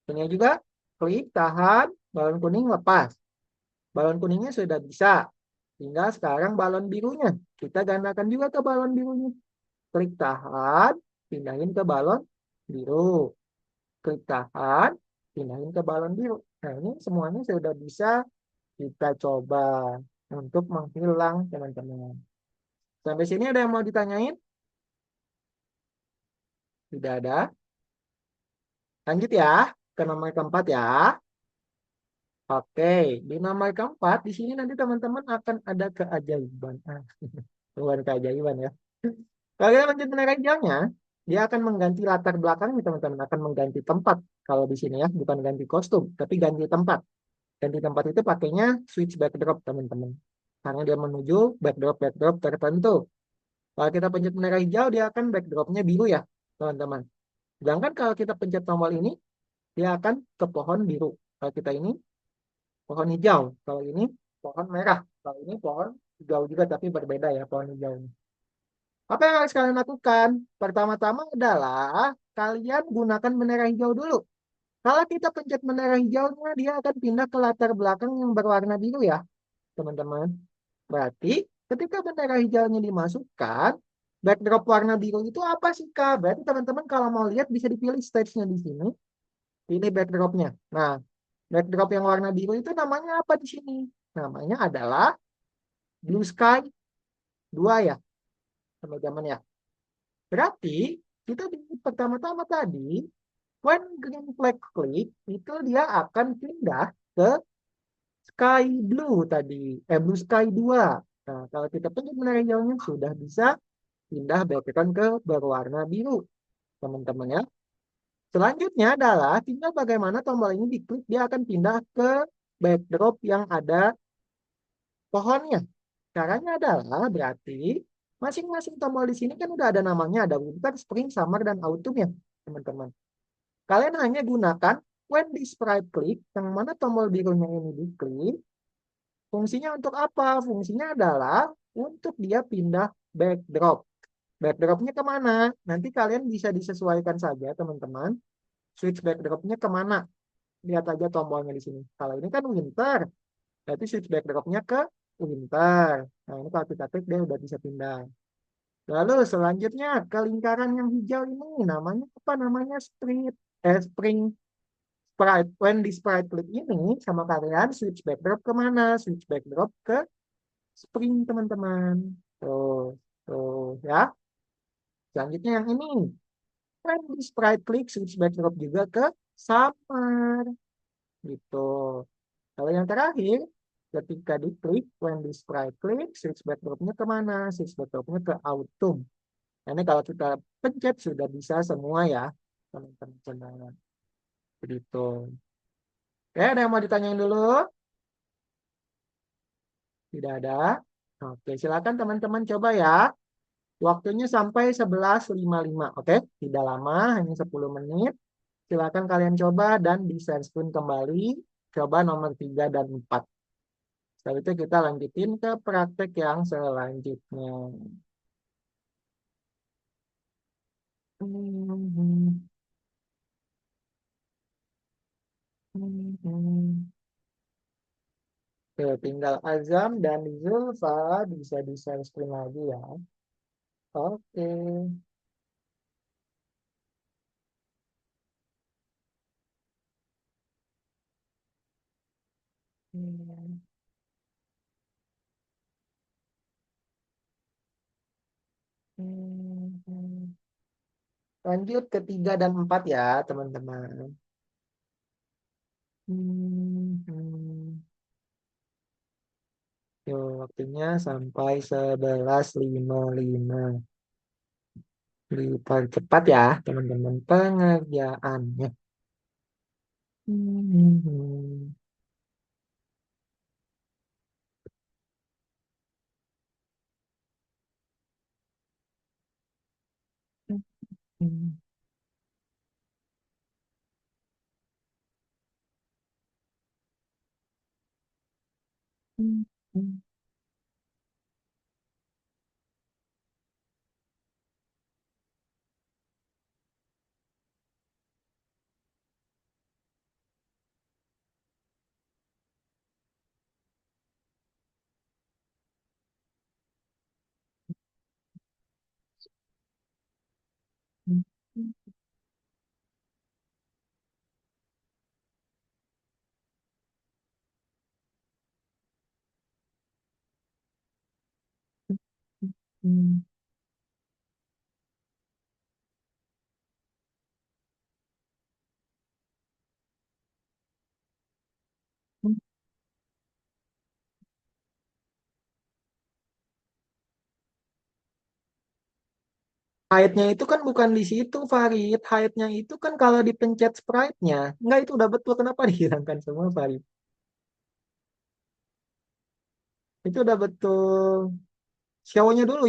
Ini juga klik tahan, balon kuning lepas. Balon kuningnya sudah bisa. Tinggal sekarang balon birunya. Kita gandakan juga ke balon birunya. Klik tahan, pindahin ke balon biru. Klik tahan, pindahin ke balon biru. Nah, ini semuanya sudah bisa kita coba untuk menghilang, teman-teman. Sampai sini ada yang mau ditanyain? Tidak ada. Lanjut ya ke nomor keempat ya. Oke, di nomor keempat di sini nanti teman-teman akan ada keajaiban. Bukan keajaiban ya. Kalau kita lanjut menarik jamnya, dia akan mengganti latar belakang nih teman-teman, akan mengganti tempat. Kalau di sini ya, bukan ganti kostum, tapi ganti tempat. Ganti tempat itu pakainya switch backdrop teman-teman. Karena dia menuju backdrop tertentu. Kalau kita pencet menara hijau, dia akan backdropnya biru ya, teman-teman. Sedangkan kalau kita pencet tombol ini, dia akan ke pohon biru. Kalau kita ini, pohon hijau. Kalau ini, pohon merah. Kalau ini pohon hijau juga, tapi berbeda ya pohon hijau. Apa yang harus kalian lakukan? Pertama-tama adalah kalian gunakan menara hijau dulu. Kalau kita pencet menara hijaunya, dia akan pindah ke latar belakang yang berwarna biru ya, teman-teman. Berarti ketika bendera hijaunya dimasukkan, backdrop warna biru itu apa sih, Kak? Berarti teman-teman kalau mau lihat bisa dipilih stage-nya di sini. Pilih backdropnya. Nah, backdrop yang warna biru itu namanya apa di sini? Namanya adalah Blue Sky 2 ya, teman-teman ya. Berarti kita di pertama-tama tadi, when green flag click, itu dia akan pindah ke Sky Blue tadi. Blue Sky 2. Nah, kalau kita pencet menara hijaunya sudah bisa pindah background ke berwarna biru, teman-teman ya. Selanjutnya adalah tinggal bagaimana tombol ini diklik, dia akan pindah ke backdrop yang ada pohonnya. Caranya adalah berarti masing-masing tombol di sini kan udah ada namanya, ada winter, spring, summer, dan autumn ya, teman-teman. Kalian hanya gunakan when di sprite click, yang mana tombol birunya ini diklik. Fungsinya untuk apa? Fungsinya adalah untuk dia pindah backdrop. Backdropnya kemana? Nanti kalian bisa disesuaikan saja, teman-teman. Switch backdropnya kemana? Lihat aja tombolnya di sini. Kalau ini kan winter, berarti switch backdropnya ke winter. Nah, ini kalau kita klik, dia udah bisa pindah. Lalu selanjutnya ke lingkaran yang hijau ini, namanya apa? Namanya spring sprite. When di sprite click ini, sama kalian switch backdrop kemana? Switch backdrop ke spring, teman-teman. Tuh, tuh ya. Selanjutnya yang ini. Kan di sprite click switch backdrop juga ke summer gitu. Kalau yang terakhir, ketika diklik when di sprite click switch backdropnya kemana? Switch backdropnya ke autumn. Nah, ini kalau kita pencet sudah bisa semua ya, teman-teman. Begitu. Oke, ada yang mau ditanyain dulu? Tidak ada. Oke, silakan teman-teman coba ya. Waktunya sampai 11.55. Oke, tidak lama, hanya 10 menit. Silakan kalian coba dan di share screen kembali. Coba nomor 3 dan 4. Setelah itu kita lanjutin ke praktek yang selanjutnya. Oke, tinggal Azam dan Zulfa bisa di share screen lagi ya. Oke. Lanjut ke 3 dan 4 ya, teman-teman. Yuk, waktunya sampai 11.55. Dipercepat ya, teman-teman, pengerjaannya. Hide-nya itu kan bukan di situ, Farid. Hide-nya itu kan kalau dipencet sprite-nya. Enggak, itu udah betul. Kenapa dihilangkan semua, Farid? Itu udah betul. Show-nya dulu.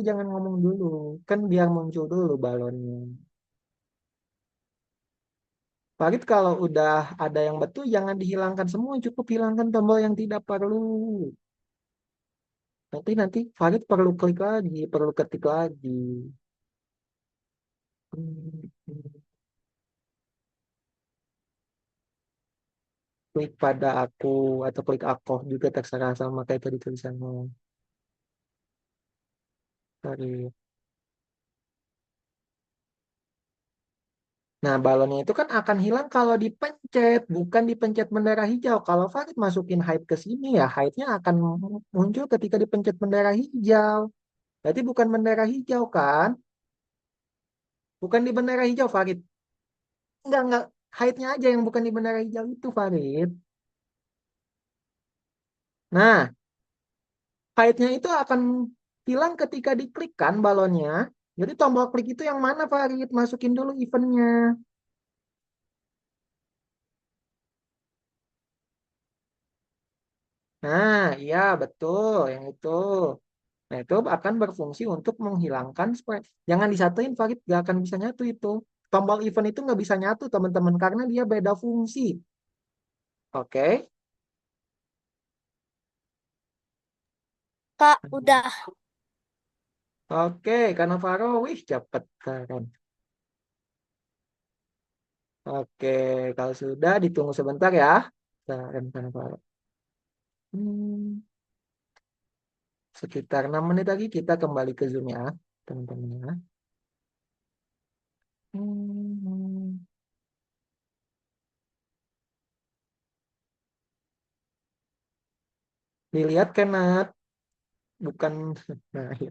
Jangan ngomong dulu. Kan biar muncul dulu balonnya. Farid kalau udah ada yang betul, jangan dihilangkan semua. Cukup hilangkan tombol yang tidak perlu. Nanti Farid perlu klik lagi, perlu ketik lagi. Hmm, Klik pada aku atau klik aku juga terserah sama kayak tadi tulisannya. Farid. Nah, balonnya itu kan akan hilang kalau dipencet, bukan dipencet bendera hijau. Kalau Farid masukin hide ke sini ya, hide-nya akan muncul ketika dipencet bendera hijau. Berarti bukan bendera hijau kan? Bukan di bendera hijau, Farid. Enggak. Hide-nya aja yang bukan di bendera hijau itu, Farid. Nah, hide-nya itu akan hilang ketika diklik kan balonnya. Jadi tombol klik itu yang mana, Farid? Masukin dulu eventnya. Nah, iya betul, yang itu. Nah, itu akan berfungsi untuk menghilangkan sprite. Jangan disatuin, Farid. Gak akan bisa nyatu itu. Tombol event itu nggak bisa nyatu, teman-teman. Karena dia beda fungsi. Oke? Kak, udah. Oke, karena Faro, wih, cepet kan. Oke, kalau sudah ditunggu sebentar ya. Karena Faro. Hmm, Sekitar 6 menit lagi kita kembali ke Zoom ya, teman-teman ya. Hmm, Dilihat kan, Nat? Bukan. Nah, ya.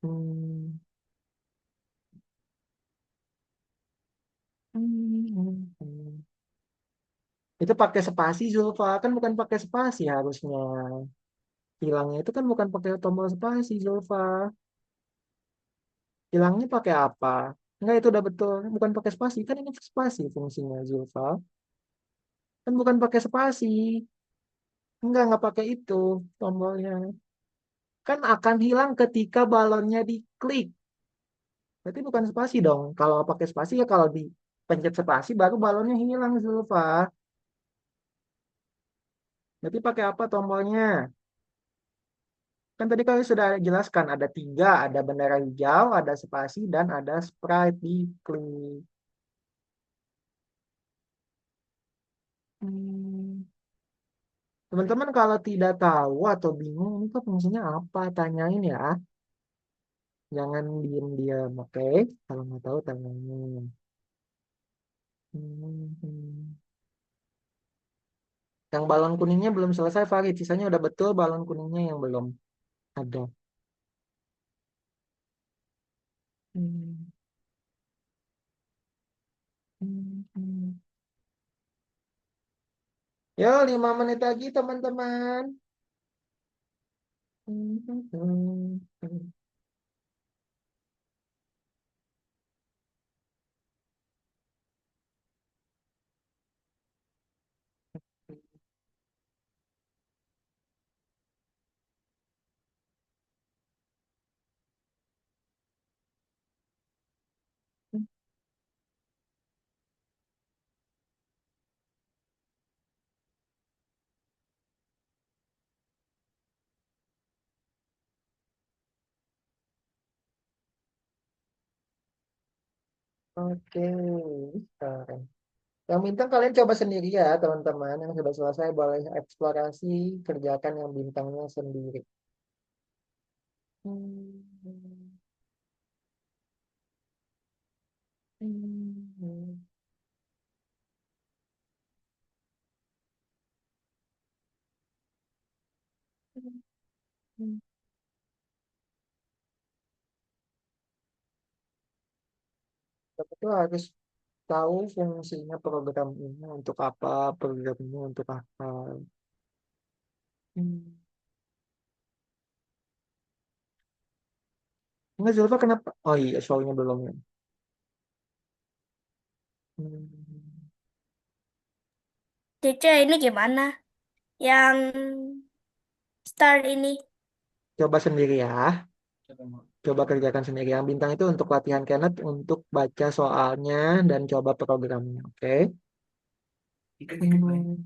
Hmm, hmm. Itu pakai spasi Zulfa, kan bukan pakai spasi harusnya. Hilangnya itu kan bukan pakai tombol spasi Zulfa. Hilangnya pakai apa? Enggak, itu udah betul. Bukan pakai spasi, kan ini spasi fungsinya Zulfa. Kan bukan pakai spasi. Enggak pakai itu tombolnya. Kan akan hilang ketika balonnya diklik. Berarti bukan spasi dong. Kalau pakai spasi ya kalau dipencet spasi baru balonnya hilang Zulfa. Berarti pakai apa tombolnya? Kan tadi kalian sudah jelaskan ada tiga, ada bendera hijau, ada spasi, dan ada sprite di klik. Hmm. Teman-teman kalau tidak tahu atau bingung, ini kok fungsinya apa? Tanyain ya. Jangan diem-diem, oke? Kalau nggak tahu, tanyain. Hmm. Yang balon kuningnya belum selesai, Farid. Sisanya udah betul, balon kuningnya yang belum ada. Hmm. Hmm. Yo, 5 menit lagi, teman-teman. Hmm. Oke, sekarang. Yang bintang kalian coba sendiri ya, teman-teman. Yang sudah selesai boleh eksplorasi, kerjakan yang bintangnya sendiri. Hmm. Hmm. Hmm. Tapi itu harus tahu fungsinya program ini untuk apa, program ini untuk apa. Hmm. Enggak, Zulfa kenapa? Oh iya, show-nya belum ya. Hmm, Teacher, ini gimana? Yang start ini. Coba sendiri ya. Coba kerjakan sendiri. Yang bintang itu untuk latihan Kenneth untuk baca soalnya dan coba programnya. Oke? Hmm,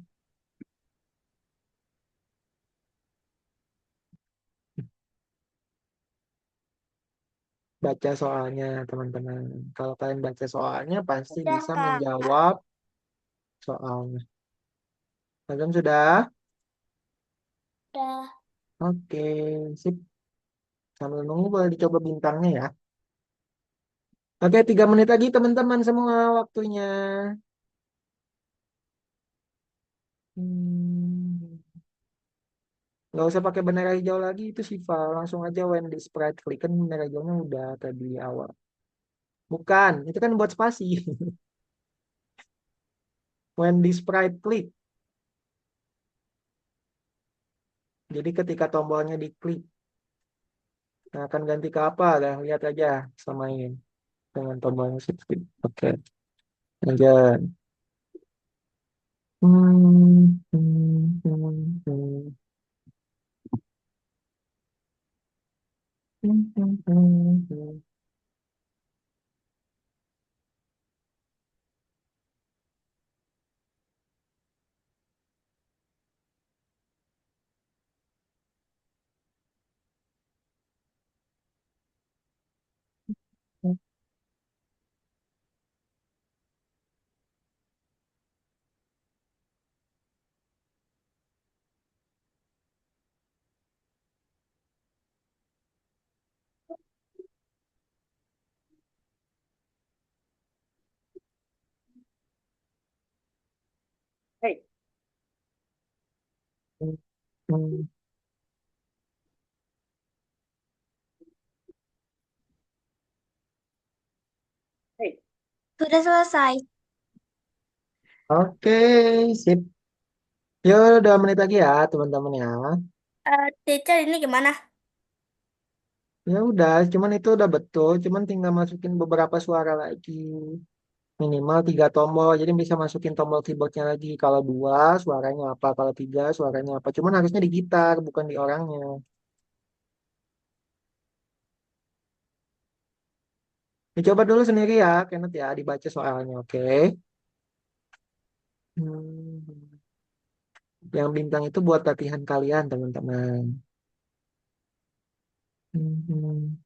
Baca soalnya, teman-teman. Kalau kalian baca soalnya, pasti Udah, bisa Kak. menjawab soalnya. Kalian sudah? Udah. Oke, sip. Sambil nunggu boleh dicoba bintangnya ya. Oke, 3 menit lagi teman-teman semua waktunya. Hmm. Nggak usah pakai bendera hijau lagi itu Siva. Langsung aja when di sprite click kan bendera hijaunya udah tadi awal. Bukan, itu kan buat spasi. When di sprite click. Jadi ketika tombolnya diklik, nah, akan ganti ke apa? Dah, lihat aja samain dengan tombolnya shift click. Oke, lanjut. Hmm, hmm, hmm, hmm. Hmm, hmm, hmm, hmm. Hey, Hmm. hey. Sudah selesai. Oke, sip. Yuk, 2 menit lagi ya, teman-teman ya. Teacher, ini gimana? Ya udah, cuman itu udah betul, cuman tinggal masukin beberapa suara lagi. Minimal 3 tombol, jadi bisa masukin tombol keyboardnya lagi. Kalau dua, suaranya apa? Kalau tiga, suaranya apa? Cuman harusnya di gitar, bukan di orangnya. Dicoba dulu sendiri ya, Kenneth ya, dibaca soalnya, oke? Hmm. Yang bintang itu buat latihan kalian, teman-teman. Hmm.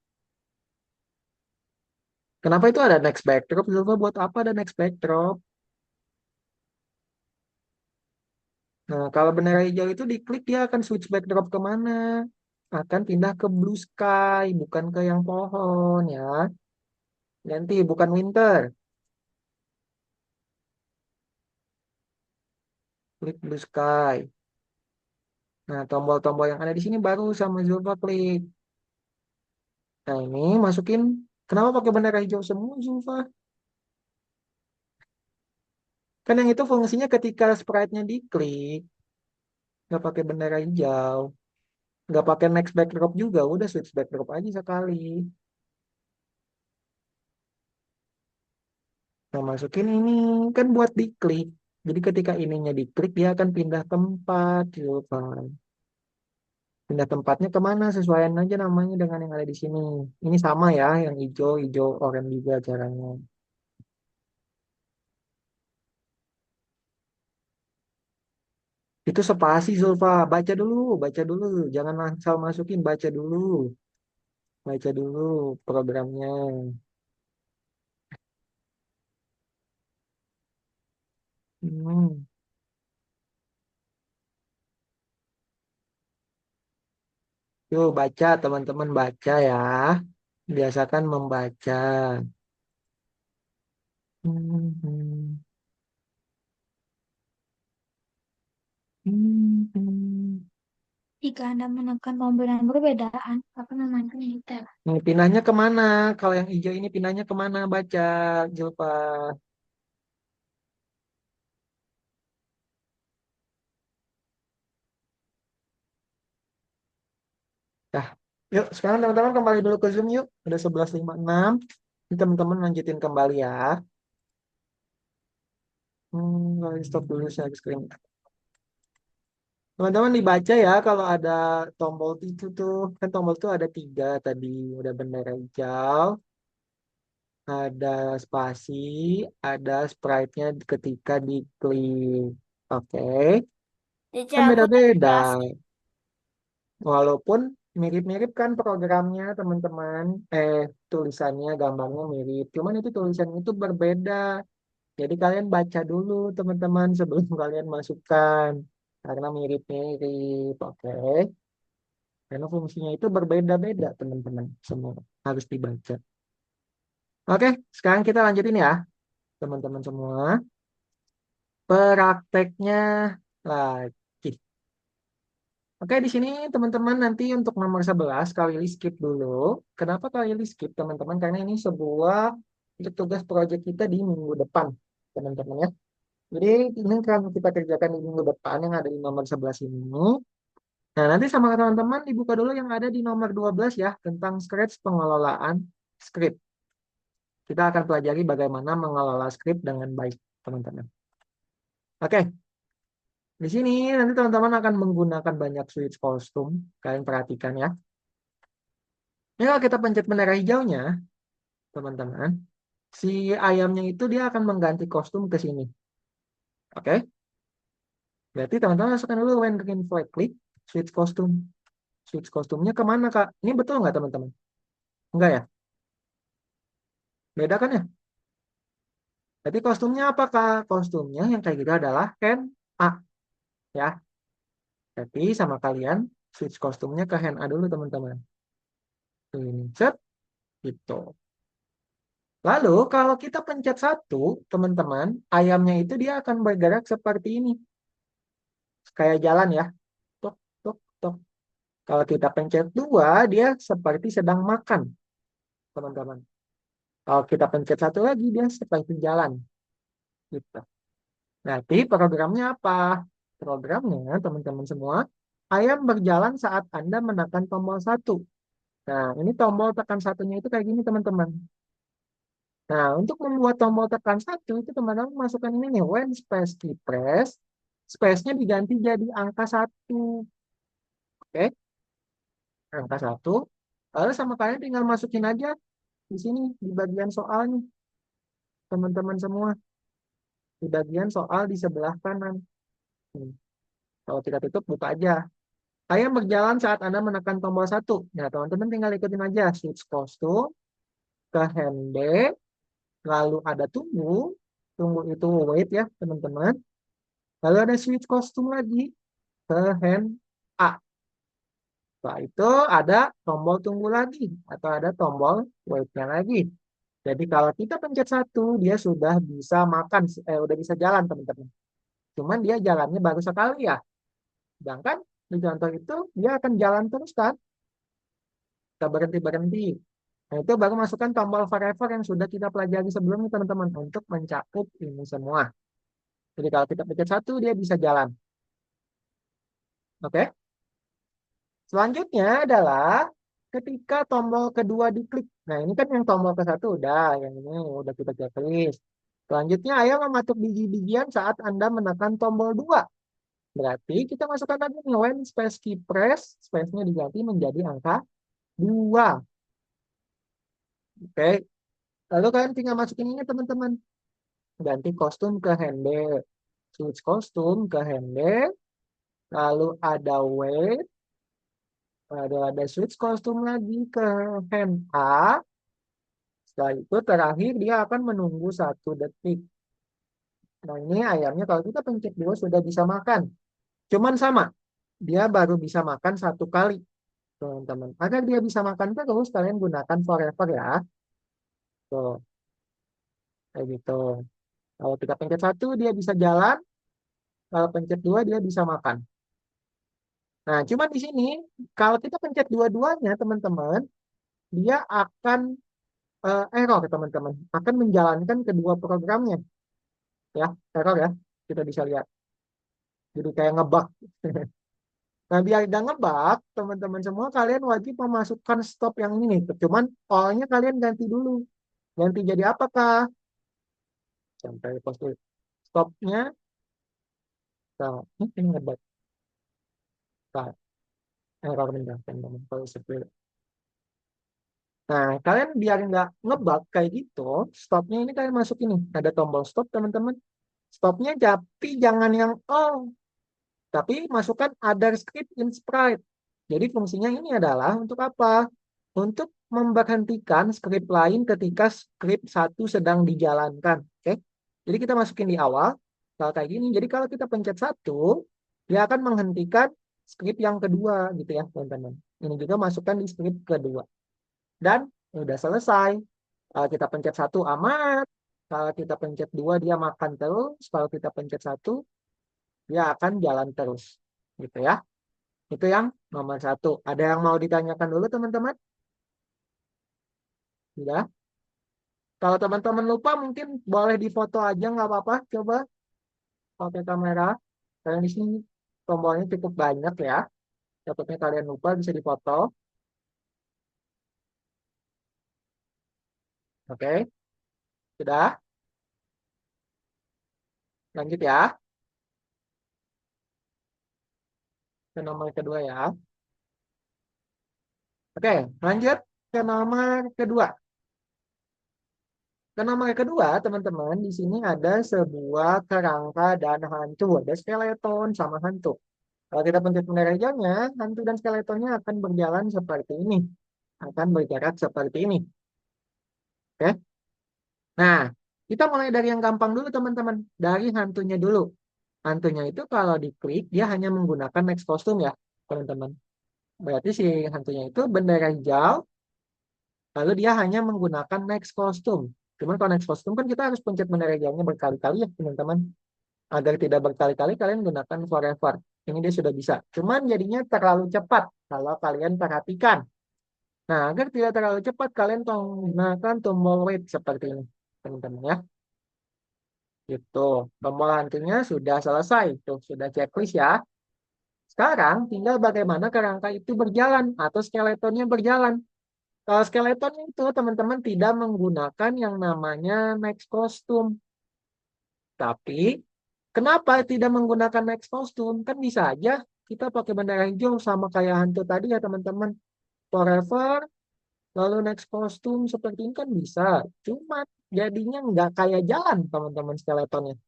Kenapa itu ada next backdrop? Zulfa buat apa ada next backdrop? Nah, kalau bendera hijau itu diklik dia akan switch backdrop kemana? Akan pindah ke blue sky, bukan ke yang pohon ya. Nanti bukan winter, klik blue sky. Nah, tombol-tombol yang ada di sini baru sama Zulfa klik. Nah, ini masukin. Kenapa pakai bendera hijau semua, Zulfa? Kan yang itu fungsinya ketika sprite-nya diklik, nggak pakai bendera hijau, nggak pakai next backdrop juga, udah switch backdrop aja sekali. Nah, masukin ini kan buat diklik. Jadi ketika ininya diklik, dia akan pindah tempat, Zulfa. Pindah tempatnya kemana? Sesuaikan aja namanya dengan yang ada di sini. Ini sama ya, yang hijau, hijau, oranye juga caranya. Itu spasi Zulfa. Baca dulu. Jangan asal masukin, baca dulu. Baca dulu programnya. Hmm. Yuk baca teman-teman baca ya. Biasakan membaca. Hmm, hmm, hmm, hmm. Jika Anda menekan tombol yang berbedaan, akan memainkan gitar. Nih, pindahnya kemana? Kalau yang hijau ini pindahnya kemana? Baca, Zulfa. Dah. Yuk, sekarang teman-teman kembali dulu ke Zoom yuk. Udah 11.56. Ini teman-teman lanjutin kembali ya. Stop dulu share screen. Teman-teman dibaca ya kalau ada tombol itu tuh. Kan tombol itu ada 3 tadi. Udah bendera hijau, ada spasi, ada sprite-nya ketika diklik. Oke. Kan Teacher, aku tadi beda-beda. kelas. Walaupun mirip-mirip kan programnya teman-teman. Tulisannya, gambarnya mirip. Cuman itu tulisannya itu berbeda. Jadi kalian baca dulu teman-teman sebelum kalian masukkan. Karena mirip-mirip. Oke. Karena fungsinya itu berbeda-beda teman-teman. Semua harus dibaca. Oke, sekarang kita lanjutin ya teman-teman semua. Prakteknya lagi. Oke, di sini teman-teman nanti untuk nomor 11 kali skip dulu. Kenapa kali skip teman-teman? Karena ini sebuah untuk tugas proyek kita di minggu depan, teman-teman ya. Jadi ini kan kita kerjakan di minggu depan yang ada di nomor 11 ini. Nah, nanti sama teman-teman dibuka dulu yang ada di nomor 12 ya, tentang Scratch pengelolaan script. Kita akan pelajari bagaimana mengelola script dengan baik, teman-teman. Oke, di sini nanti teman-teman akan menggunakan banyak switch kostum. Kalian perhatikan ya. Ini kalau kita pencet bendera hijaunya, teman-teman, si ayamnya itu dia akan mengganti kostum ke sini. Oke? Berarti teman-teman masukkan dulu when green flag click, switch kostum. Switch kostumnya kemana, Kak? Ini betul nggak, teman-teman? Enggak ya? Beda kan ya? Jadi kostumnya apa, Kak? Kostumnya yang kayak gitu adalah hand A. Ya. Tapi sama kalian, switch kostumnya ke hand A dulu, teman-teman. Ini, set. Gitu. Lalu kalau kita pencet 1, teman-teman, ayamnya itu dia akan bergerak seperti ini. Kayak jalan ya. Tok, tok, tok. Kalau kita pencet 2, dia seperti sedang makan, teman-teman. Kalau kita pencet 1 lagi, dia seperti jalan. Gitu. Nanti programnya apa? Programnya, teman-teman semua, ayam berjalan saat Anda menekan tombol 1. Nah, ini tombol tekan satunya itu kayak gini, teman-teman. Nah, untuk membuat tombol tekan 1, itu teman-teman masukkan ini nih, when space key press, space-nya diganti jadi angka 1. Oke, angka 1. Lalu sama kalian tinggal masukin aja di sini, di bagian soalnya, teman-teman semua. Di bagian soal di sebelah kanan. Kalau tidak tutup, buka aja. Ayam berjalan saat Anda menekan tombol 1. Nah, teman-teman tinggal ikutin aja. Switch kostum ke hand B. Lalu ada tunggu. Tunggu itu wait ya, teman-teman. Lalu ada switch kostum lagi ke hand A. Setelah itu ada tombol tunggu lagi. Atau ada tombol wait-nya lagi. Jadi kalau kita pencet 1, dia sudah bisa makan, udah bisa jalan, teman-teman. Cuman dia jalannya baru sekali ya. Sedangkan di contoh itu dia akan jalan terus kan. Kita berhenti-berhenti. Nah, itu baru masukkan tombol forever yang sudah kita pelajari sebelumnya, teman-teman. Untuk mencakup ini semua. Jadi kalau kita pencet 1, dia bisa jalan. Oke. Selanjutnya adalah ketika tombol kedua diklik. Nah, ini kan yang tombol ke-1 udah. Yang ini udah kita checklist. Selanjutnya, ayo mematuk biji-bijian saat Anda menekan tombol 2. Berarti kita masukkan lagi nih, when space key press, space-nya diganti menjadi angka 2. Oke. Lalu kalian tinggal masukin ini, teman-teman. Ganti kostum ke hand. Switch kostum ke hand. Lalu ada wait. Lalu ada switch kostum lagi ke hand A. Setelah itu terakhir dia akan menunggu 1 detik. Nah, ini ayamnya kalau kita pencet 2 sudah bisa makan. Cuman sama. Dia baru bisa makan 1 kali, teman-teman. Agar dia bisa makan terus, kalian gunakan forever ya. Tuh, kayak gitu. Kalau kita pencet 1, dia bisa jalan. Kalau pencet 2, dia bisa makan. Nah, cuma di sini, kalau kita pencet dua-duanya, teman-teman, dia akan error, teman-teman. Akan menjalankan kedua programnya. Ya, error ya. Kita bisa lihat. Jadi kayak ngebug. Nah, biar nggak ngebug, teman-teman semua kalian wajib memasukkan stop yang ini. Cuman awalnya kalian ganti dulu. Ganti jadi apakah? Sampai post stopnya. Nah, ini ngebug. Nah, error bentar, teman-teman. Kalau seperti Nah, kalian biar nggak ngebug kayak gitu, stopnya ini kalian masuk ini. Ada tombol stop, teman-teman. Stopnya tapi jangan yang all, tapi masukkan other script in Sprite. Jadi fungsinya ini adalah untuk apa? Untuk memberhentikan script lain ketika script satu sedang dijalankan. Oke? Jadi kita masukin di awal, kalau kayak gini. Jadi kalau kita pencet satu, dia akan menghentikan script yang kedua, gitu ya, teman-teman. Ini juga masukkan di script kedua. Dan udah selesai. Kalau kita pencet satu amat. Kalau kita pencet dua dia makan terus. Kalau kita pencet satu dia akan jalan terus. Gitu ya. Itu yang nomor satu. Ada yang mau ditanyakan dulu teman-teman? Sudah. Kalau teman-teman lupa mungkin boleh difoto aja nggak apa-apa. Coba pakai kamera. Kalian di sini tombolnya cukup banyak ya. Takutnya kalian lupa bisa difoto. Oke. Sudah. Lanjut ya. Ke nomor kedua ya. Oke, lanjut ke nomor kedua. Ke nomor kedua, teman-teman, di sini ada sebuah kerangka dan hantu. Ada skeleton sama hantu. Kalau kita pencet penderajanya, hantu dan skeletonnya akan berjalan seperti ini. Akan bergerak seperti ini. Oke. Nah, kita mulai dari yang gampang dulu, teman-teman. Dari hantunya dulu. Hantunya itu kalau diklik, dia hanya menggunakan next costume ya, teman-teman. Berarti si hantunya itu bendera hijau, lalu dia hanya menggunakan next costume. Cuman kalau next costume kan kita harus pencet bendera hijaunya berkali-kali ya, teman-teman. Agar tidak berkali-kali kalian gunakan forever. Ini dia sudah bisa. Cuman jadinya terlalu cepat kalau kalian perhatikan. Nah, agar tidak terlalu cepat kalian gunakan tombol wait seperti ini, teman-teman ya. Gitu. Tombol hantunya sudah selesai. Tuh, sudah checklist ya. Sekarang tinggal bagaimana kerangka itu berjalan atau skeletonnya berjalan. Kalau skeleton itu teman-teman tidak menggunakan yang namanya next costume. Tapi kenapa tidak menggunakan next costume? Kan bisa aja kita pakai bendera hijau sama kayak hantu tadi ya teman-teman. Forever, lalu next costume seperti ini kan bisa. Cuma jadinya nggak kayak jalan teman-teman skeletonnya.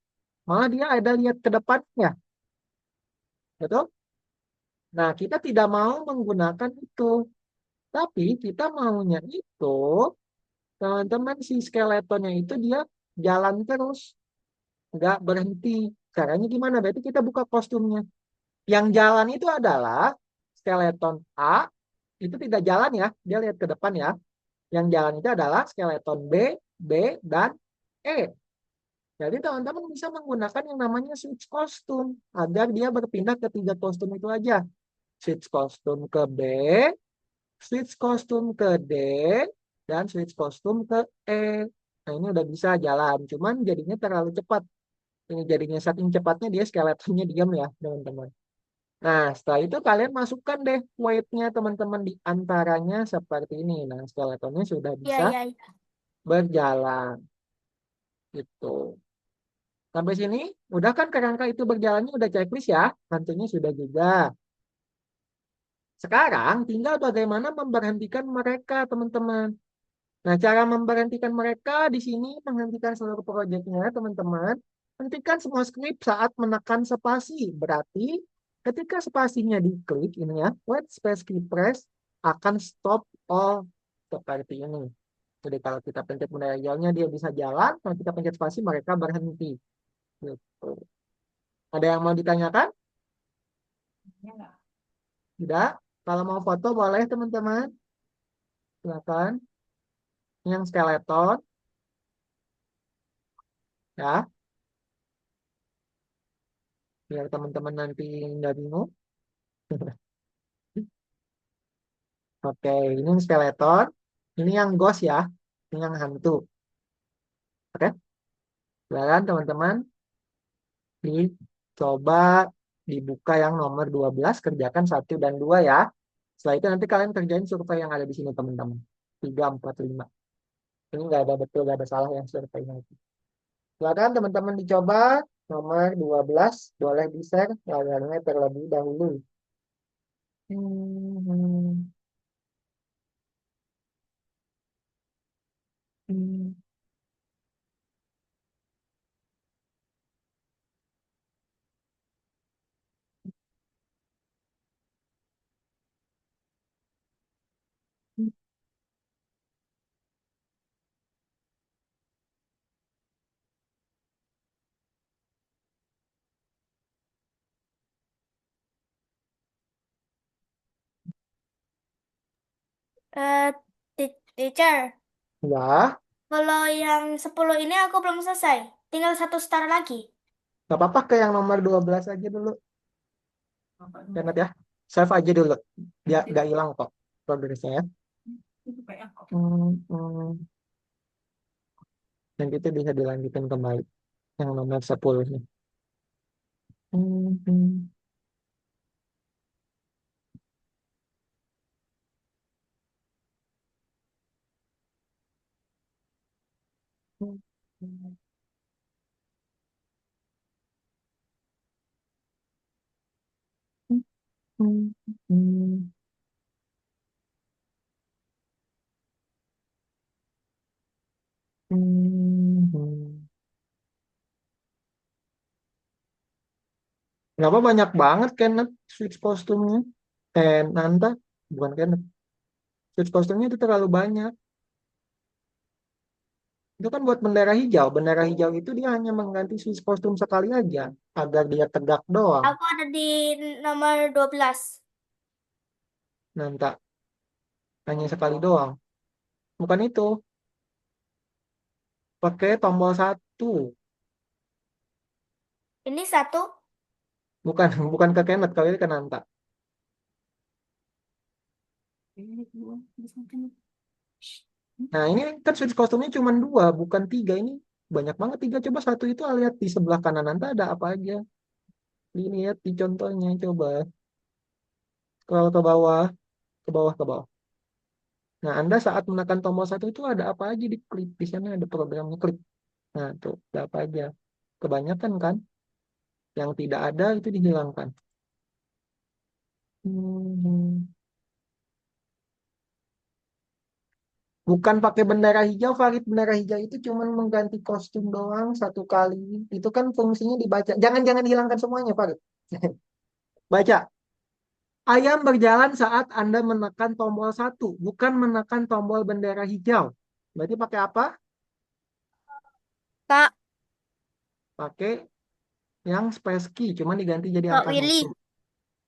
Malah dia ada lihat ke depannya. Betul? Nah, kita tidak mau menggunakan itu. Tapi kita maunya itu, teman-teman si skeletonnya itu dia jalan terus. Nggak berhenti. Caranya gimana? Berarti kita buka kostumnya. Yang jalan itu adalah skeleton A, itu tidak jalan ya, dia lihat ke depan ya. Yang jalan itu adalah skeleton B, B, dan E. Jadi teman-teman bisa menggunakan yang namanya switch kostum agar dia berpindah ke tiga kostum itu aja. Switch kostum ke B, switch kostum ke D, dan switch kostum ke E. Nah ini udah bisa jalan, cuman jadinya terlalu cepat. Ini jadinya saking cepatnya dia skeletonnya diam ya teman-teman. Nah setelah itu kalian masukkan deh weight-nya teman-teman di antaranya seperti ini. Nah skeletonnya sudah Iya, bisa iya, iya. berjalan gitu. Sampai sini udah kan kerangka itu berjalannya udah checklist ya. Hantunya sudah juga. Sekarang tinggal bagaimana memberhentikan mereka teman-teman. Nah, cara memberhentikan mereka di sini menghentikan seluruh proyeknya, teman-teman. Hentikan semua skrip saat menekan spasi. Berarti ketika spasinya diklik ini ya, when space key press akan stop all seperti ini. Jadi kalau kita pencet bendera hijaunya dia bisa jalan, kalau kita pencet spasi mereka berhenti. Gitu. Ada yang mau ditanyakan? Tidak? Kalau mau foto boleh teman-teman. Silakan. Yang skeleton ya, biar teman-teman nanti nggak bingung. Oke, ini yang skeleton. Ini yang ghost ya. Ini yang hantu. Oke, silakan teman-teman dicoba Dibuka yang nomor 12, kerjakan 1 dan 2 ya. Setelah itu nanti kalian kerjain survei yang ada di sini teman-teman. 3, 4, 5. Ini nggak ada betul, nggak ada salah yang surveinya itu. Silakan teman-teman dicoba. Nomor 12 boleh di-share layarnya terlebih dahulu. Hmm, hmm, hmm, Eh, teacher, Ya, kalau yang 10 ini aku belum selesai. Tinggal satu star lagi. nggak apa-apa ke yang nomor 12 aja dulu. Kenneth ya. Save aja dulu. Dia nggak hilang kok progresnya ya. Hmm. Dan itu bisa dilanjutkan kembali. Yang nomor 10 nih. Hmm, hmm, hmm, hmm, hmm, hmm, hmm, hmm. Kenapa banyak banget Kenneth switch kostumnya? Nanta, bukan Kenneth. Switch kostumnya itu terlalu banyak. Itu kan buat bendera hijau. Bendera hijau itu dia hanya mengganti switch kostum sekali aja. Agar dia tegak doang. Aku ada di nomor 12. Nanta, hanya sekali doang. Bukan itu. Pakai tombol 1. Ini satu. Bukan bukan ke Kenneth, kalau itu ke Nanta. Nah, ini kan switch kostumnya cuma 2, bukan 3. Ini banyak banget 3. Coba 1 itu lihat di sebelah kanan Nanta ada apa aja. Lihat di contohnya, coba. Scroll ke bawah, ke bawah, ke bawah. Nah, Anda saat menekan tombol 1 itu ada apa aja di klik. Di sana ada programnya klik. Nah, tuh, ada apa aja. Kebanyakan kan, yang tidak ada itu dihilangkan. Hmm. Bukan pakai bendera hijau, Farid. Bendera hijau itu cuma mengganti kostum doang 1 kali. Itu kan fungsinya dibaca. Jangan-jangan hilangkan semuanya, Farid. Baca. Ayam berjalan saat Anda menekan tombol 1, bukan menekan tombol bendera hijau. Berarti pakai apa? Kak, Pakai yang space key, cuma diganti jadi Kak angka 1. Willy,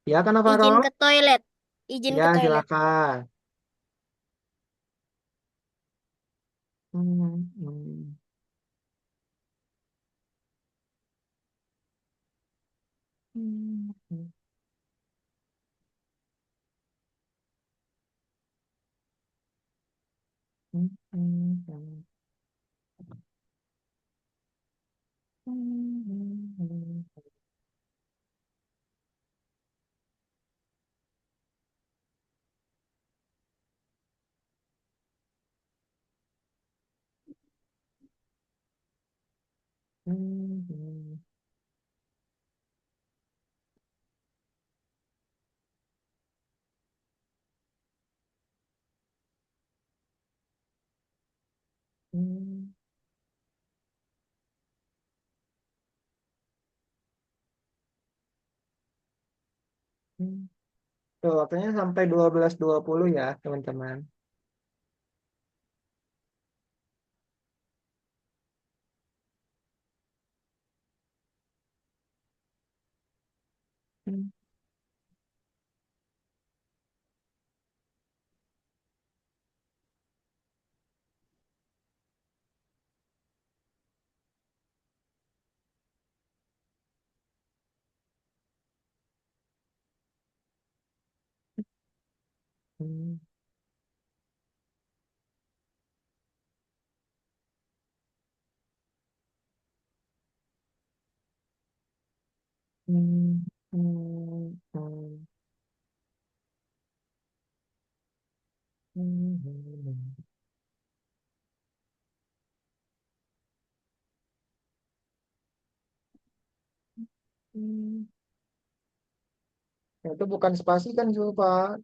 Ya kan, izin Navarro? ke toilet. Izin Ya, ke toilet. silakan. Hmm, hmm, hmm, hmm, hmm, hmm, hmm, hmm, hmm, hmm, hmm, hmm, hmm. Tuh, waktunya sampai 12.20 ya, teman-teman. Hmm, hmm, hmm, hmm. Hmm. Nah, itu bukan spasi kan Zulfa?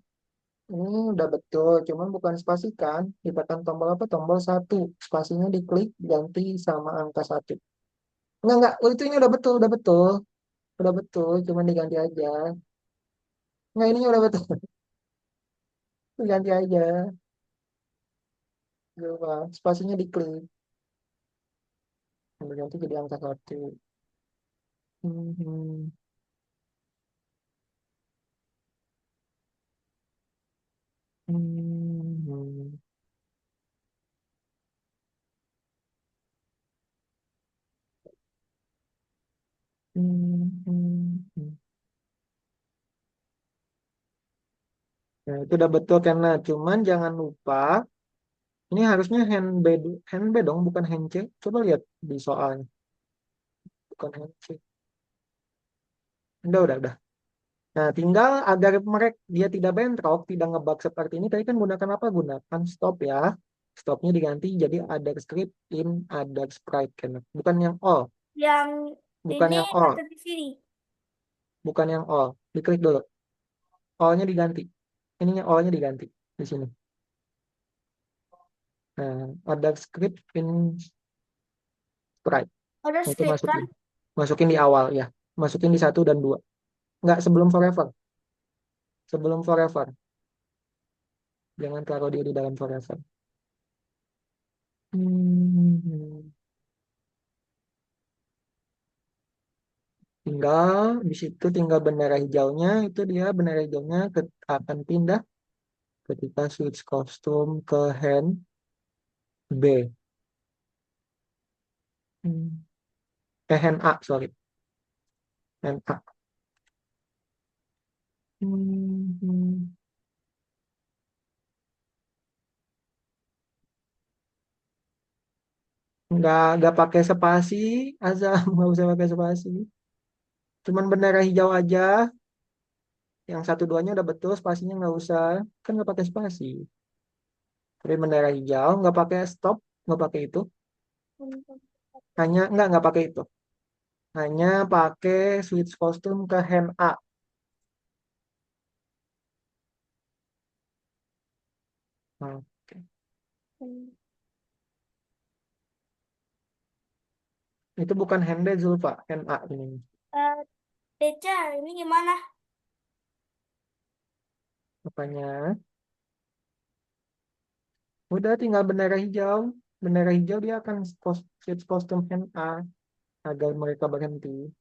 Ini udah betul, cuman bukan spasi kan? Ditekan tombol apa? Tombol satu. Spasinya diklik, ganti sama angka satu. Enggak. Oh, itu ini udah betul, udah betul. Udah betul, cuman diganti aja. Enggak, ini udah betul. Diganti aja. Zulfa. Spasinya diklik. Ganti jadi angka satu. Hmm. Hmm. Hmm. Nah, itu udah betul karena cuman jangan lupa ini harusnya hand B dong, bukan hand C. Coba lihat di soalnya, bukan hand C. Udah. Nah, tinggal agar mereka dia tidak bentrok, tidak ngebug seperti ini, tadi kan gunakan apa? Gunakan stop ya. Stopnya diganti jadi ada script in, ada sprite kan. Bukan yang all, Yang bukan ini yang all, atau di sini? bukan yang all. Diklik dulu. All-nya diganti. Ininya all-nya diganti di sini. Nah, ada script in sprite. Ada Nah, itu script kan? masukin. Masukin di awal ya. Masukin di 1 dan 2. Nggak sebelum forever. Sebelum forever. Jangan taruh dia di dalam forever. Hmm. Tinggal di situ tinggal bendera hijaunya itu dia bendera hijaunya akan pindah ketika switch kostum ke hand B. Hmm. Hand A, sorry. Hand A. Hmm. Nggak pakai spasi, Azam nggak usah pakai spasi. Cuman bendera hijau aja. Yang 1 2-nya udah betul, spasinya nggak usah. Kan nggak pakai spasi. Tapi bendera hijau nggak pakai stop, nggak pakai itu. Hanya nggak pakai itu. Hanya pakai switch kostum ke hand A. Oke. Itu bukan hand B, Zulfa, hand A ini. Deca, ini gimana? Apanya? Udah tinggal bendera hijau. Bendera hijau dia akan switch kostum hand A agar mereka berhenti.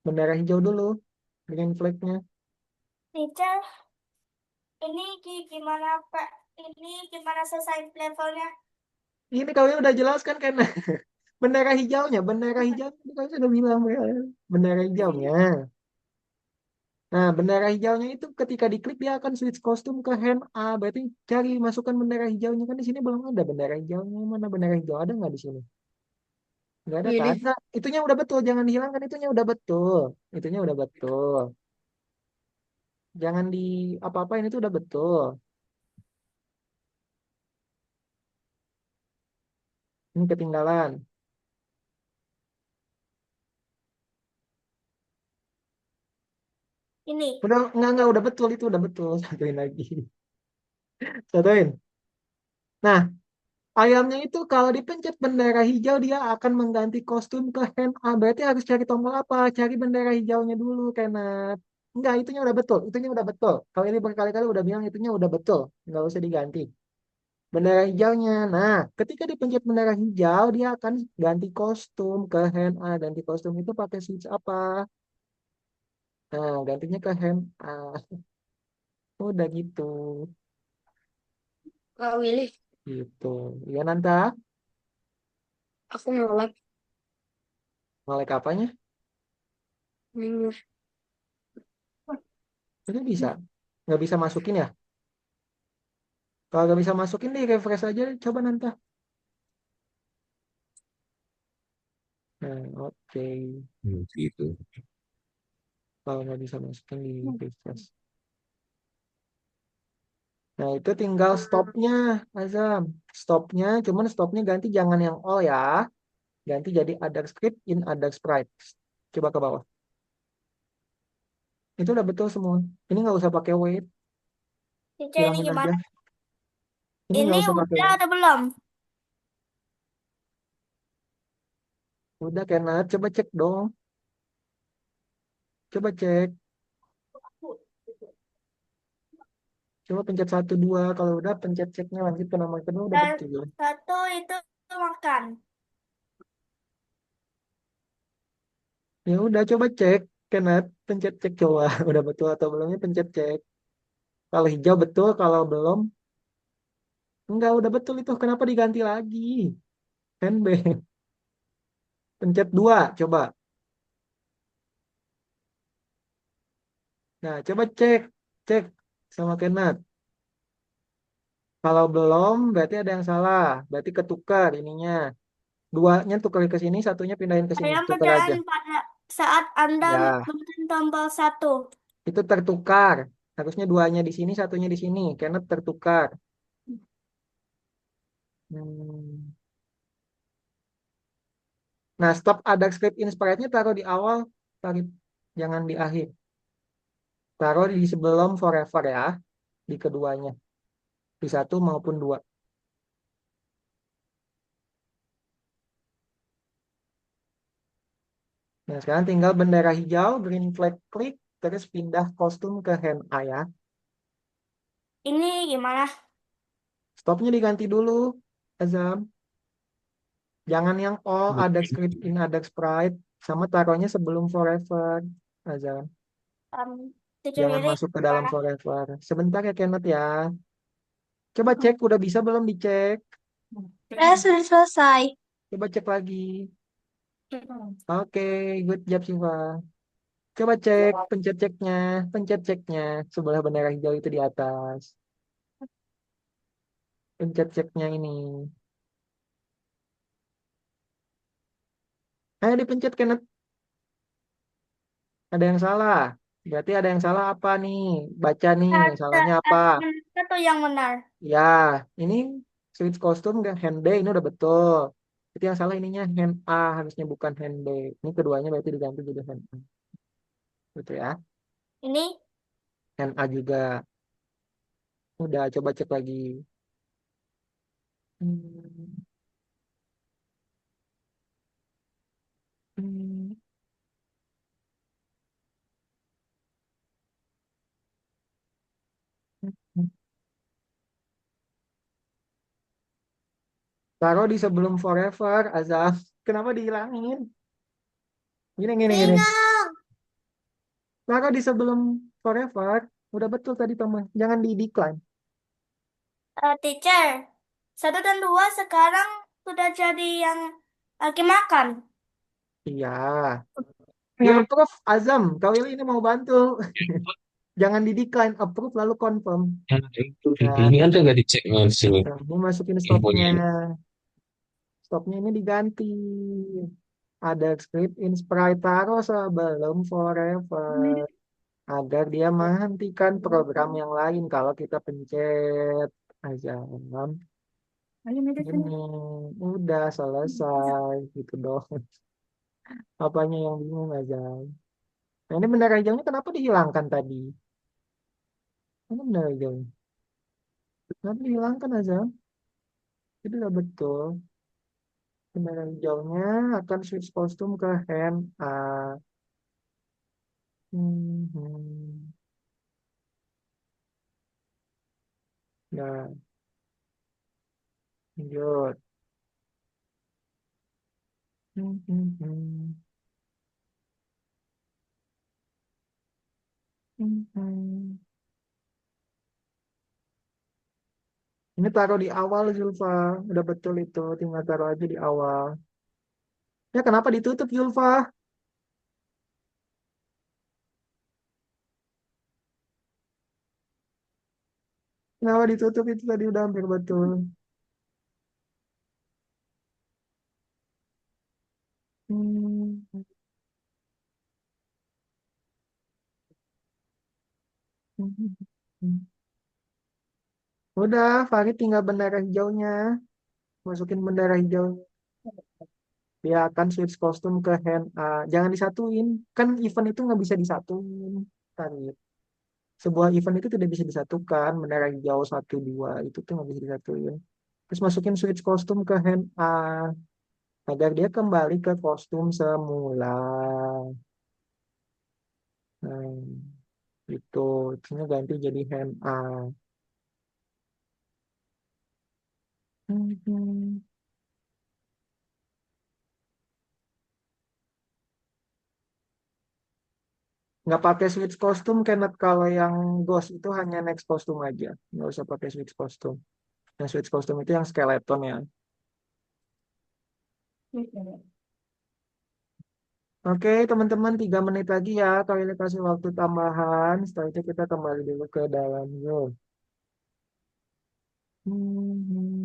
Bendera hijau dulu, green flag-nya. Deca, ini gimana Pak? Ini gimana selesai levelnya? Ini kalian udah jelaskan kan bendera hijau tadi kalian sudah bilang ya. Bendera hijaunya. Nah, bendera hijaunya itu ketika diklik dia akan switch kostum ke hand A. Berarti cari masukkan bendera hijaunya kan di sini belum ada bendera hijaunya. Mana bendera hijau ada nggak di sini? Nggak ada kan? Pilih. Nah, itunya udah betul, jangan dihilangkan itunya udah betul. Itunya udah betul. Jangan di apa-apain itu udah betul. Ini ketinggalan. Ini. Udah nggak udah betul itu udah betul. Satuin lagi. Satuin. Nah, ayamnya itu kalau dipencet bendera hijau dia akan mengganti kostum ke hand A. Berarti harus cari tombol apa? Cari bendera hijaunya dulu, Kenneth. Enggak, itunya udah betul. Itunya udah betul. Kalau ini berkali-kali udah bilang itunya udah betul. Nggak usah diganti. Bendera hijaunya. Nah, ketika dipencet bendera hijau, dia akan ganti kostum ke hand A. Ganti kostum itu pakai switch apa? Nah, gantinya ke hand A. Udah gitu. Kak Willy, Gitu. Ya, Nanta. aku nolak. Ngelek apanya? Hmm. Itu bisa. Nggak bisa masukin ya? Kalau nggak bisa masukin di refresh aja. Coba nanti. Nah, oke. Gitu. Kalau nggak bisa masukin di refresh. Nah, itu tinggal stopnya, Azam. Stopnya, cuman stopnya ganti jangan yang all ya. Ganti jadi other script in other sprite. Coba ke bawah. Itu udah betul semua. Ini nggak usah pakai wait. Teacher, ini Hilangin aja. gimana? Ini Ini nggak usah pakai udah wait. ada belum? Udah Kenneth, coba cek dong. Coba cek. Coba pencet 1, 2. Kalau udah pencet ceknya lanjut ke nomor kedua udah Dan betul. satu itu makan. Ya udah coba cek. Kenneth, pencet cek coba. Udah betul atau belumnya pencet cek. Kalau hijau betul, kalau belum enggak udah betul itu. Kenapa diganti lagi? NB. Pencet 2 coba. Nah, coba cek. Cek sama Kenneth. Kalau belum, berarti ada yang salah. Berarti ketukar ininya. Duanya tukar ke sini, satunya pindahin ke sini. Saya Tukar aja. menjalani pada saat Anda Ya, menekan tombol 1. itu tertukar. Harusnya duanya di sini, satunya di sini. Kenneth tertukar. Hmm. Nah, stop ada script inspire-nya taruh di awal, tarik, jangan di akhir. Taruh di sebelum forever ya, di keduanya. Di 1 maupun 2. Nah, sekarang tinggal bendera hijau, green flag klik, terus pindah kostum ke hand A ya. Ini gimana? Stopnya diganti dulu, Azam. Jangan yang all ada script in ada sprite, sama taruhnya sebelum forever, Azam. Teacher Jangan Willy masuk ke dalam gimana? forever. Sebentar ya Kenneth ya. Coba cek, udah bisa belum dicek? Sudah selesai. Coba cek lagi. Oke, good job Siva. Coba cek, pencet ceknya, pencet ceknya. Sebelah bendera hijau itu di atas. Pencet ceknya ini. Ayo dipencet Kenneth. Ada yang salah. Berarti ada yang salah apa nih? Baca nih, Ada salahnya apa? satu yang benar. Ya, ini switch kostum ke hand B ini udah betul. Itu yang salah ininya hand A harusnya bukan hand B. Ini keduanya berarti diganti jadi hand A. Gitu ya. Ini Hand A juga. Udah coba cek lagi. Hmm, hmm, hmm. Taruh di sebelum forever, Azaf. Kenapa dihilangin? Gini, gini, gini. bingung. Taruh di sebelum forever. Udah betul tadi teman. Jangan di decline. Teacher, satu dan dua sekarang sudah jadi yang lagi makan. Iya. Ya approve, Azam. Kau ini mau bantu. Jangan di decline, approve lalu confirm. Ini Nah, ada nggak dicek hasil kamu masukin stopnya. infonya? Stopnya ini diganti. Ada script in Sprite taruh sebelum forever. Agar dia menghentikan program yang lain kalau kita pencet Azam. Ini udah selesai gitu dong. Apanya yang bingung Azam? Nah, ini bendera hijaunya kenapa dihilangkan tadi? Ini bendera hijaunya. Kenapa dihilangkan Azam? Itu udah betul. Bendera hijaunya akan switch kostum ke hand A. Hmm. Nah, lanjut. Hmm. Hmm. Ini taruh di awal Zulfa. Udah betul itu. Tinggal taruh aja di awal. Ya kenapa ditutup Zulfa? Kenapa ditutup itu tadi udah hampir betul. Hmm. Udah, Farid tinggal bendera hijaunya. Masukin bendera hijau. dia akan switch kostum ke hand jangan disatuin. Kan event itu nggak bisa disatuin. Tadi. Sebuah event itu tidak bisa disatukan. Menara hijau satu dua itu tuh nggak bisa disatuin. Terus masukin switch kostum ke hand A agar dia kembali ke kostum semula. Nah, itu. Terusnya ganti jadi hand A. Mhm. Nggak pakai switch kostum Kenneth kalau yang Ghost itu hanya next kostum aja, nggak usah pakai switch kostum. Yang switch kostum itu yang skeleton ya. Oke teman-teman 3 menit lagi ya kalau ini kasih waktu tambahan, setelah itu kita kembali dulu ke dalam Zoom. Hmm,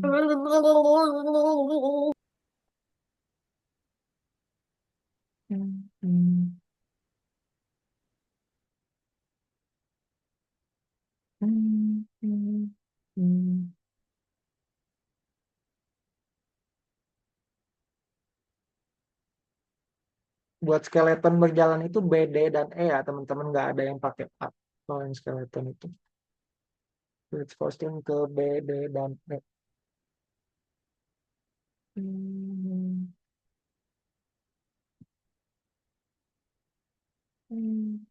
hmm, hmm, hmm, hmm, hmm. Buat skeleton berjalan itu B, D, dan E ya teman-teman, nggak ada yang pakai A kalau yang skeleton itu. Switch kostum ke B, D, dan E. Hmm. Hmm.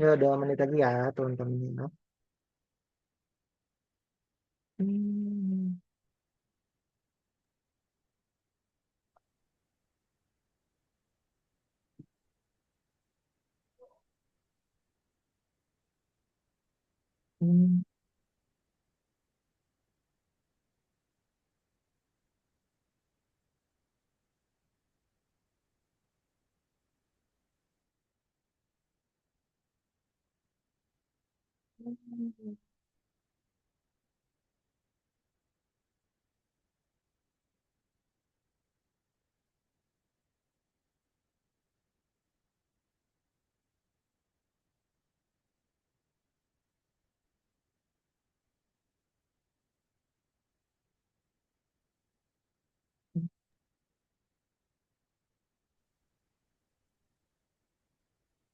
Ya 2 menit lagi ya teman-teman ya. Hmm. Hmm.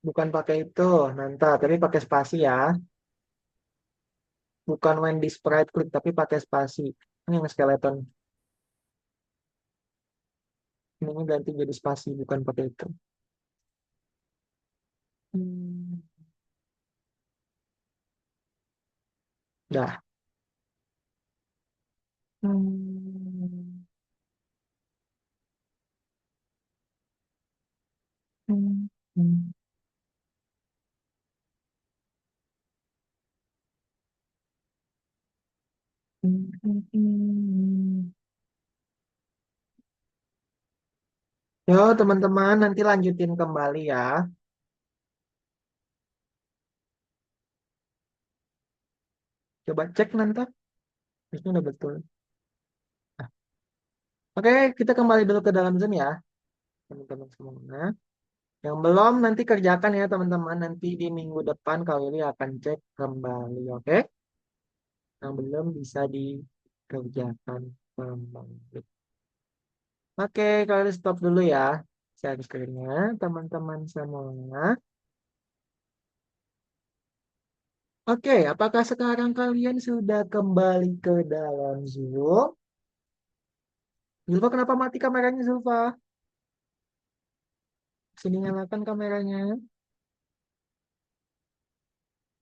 Bukan pakai itu, nanti tapi pakai spasi ya. Bukan when di sprite klik tapi pakai spasi. Ini yang skeleton. Ini ganti jadi spasi, bukan pakai itu. Hmm. Dah. Hmm. Hmm. Hmm. Hmm. Hmm. Hmm. Yo teman-teman nanti lanjutin kembali ya. Coba cek nanti. Itu udah betul. Nah, oke, kita kembali dulu ke dalam Zoom ya, teman-teman semua. Yang belum nanti kerjakan ya teman-teman. Nanti di minggu depan kali ini akan cek kembali, oke? Yang belum bisa dikerjakan kembali. Oke, kalau gitu stop dulu ya. Share screen-nya, teman-teman semua. Oke, apakah sekarang kalian sudah kembali ke dalam Zoom? Zulfa, kenapa mati kameranya, Zulfa? Sini nyalakan kameranya.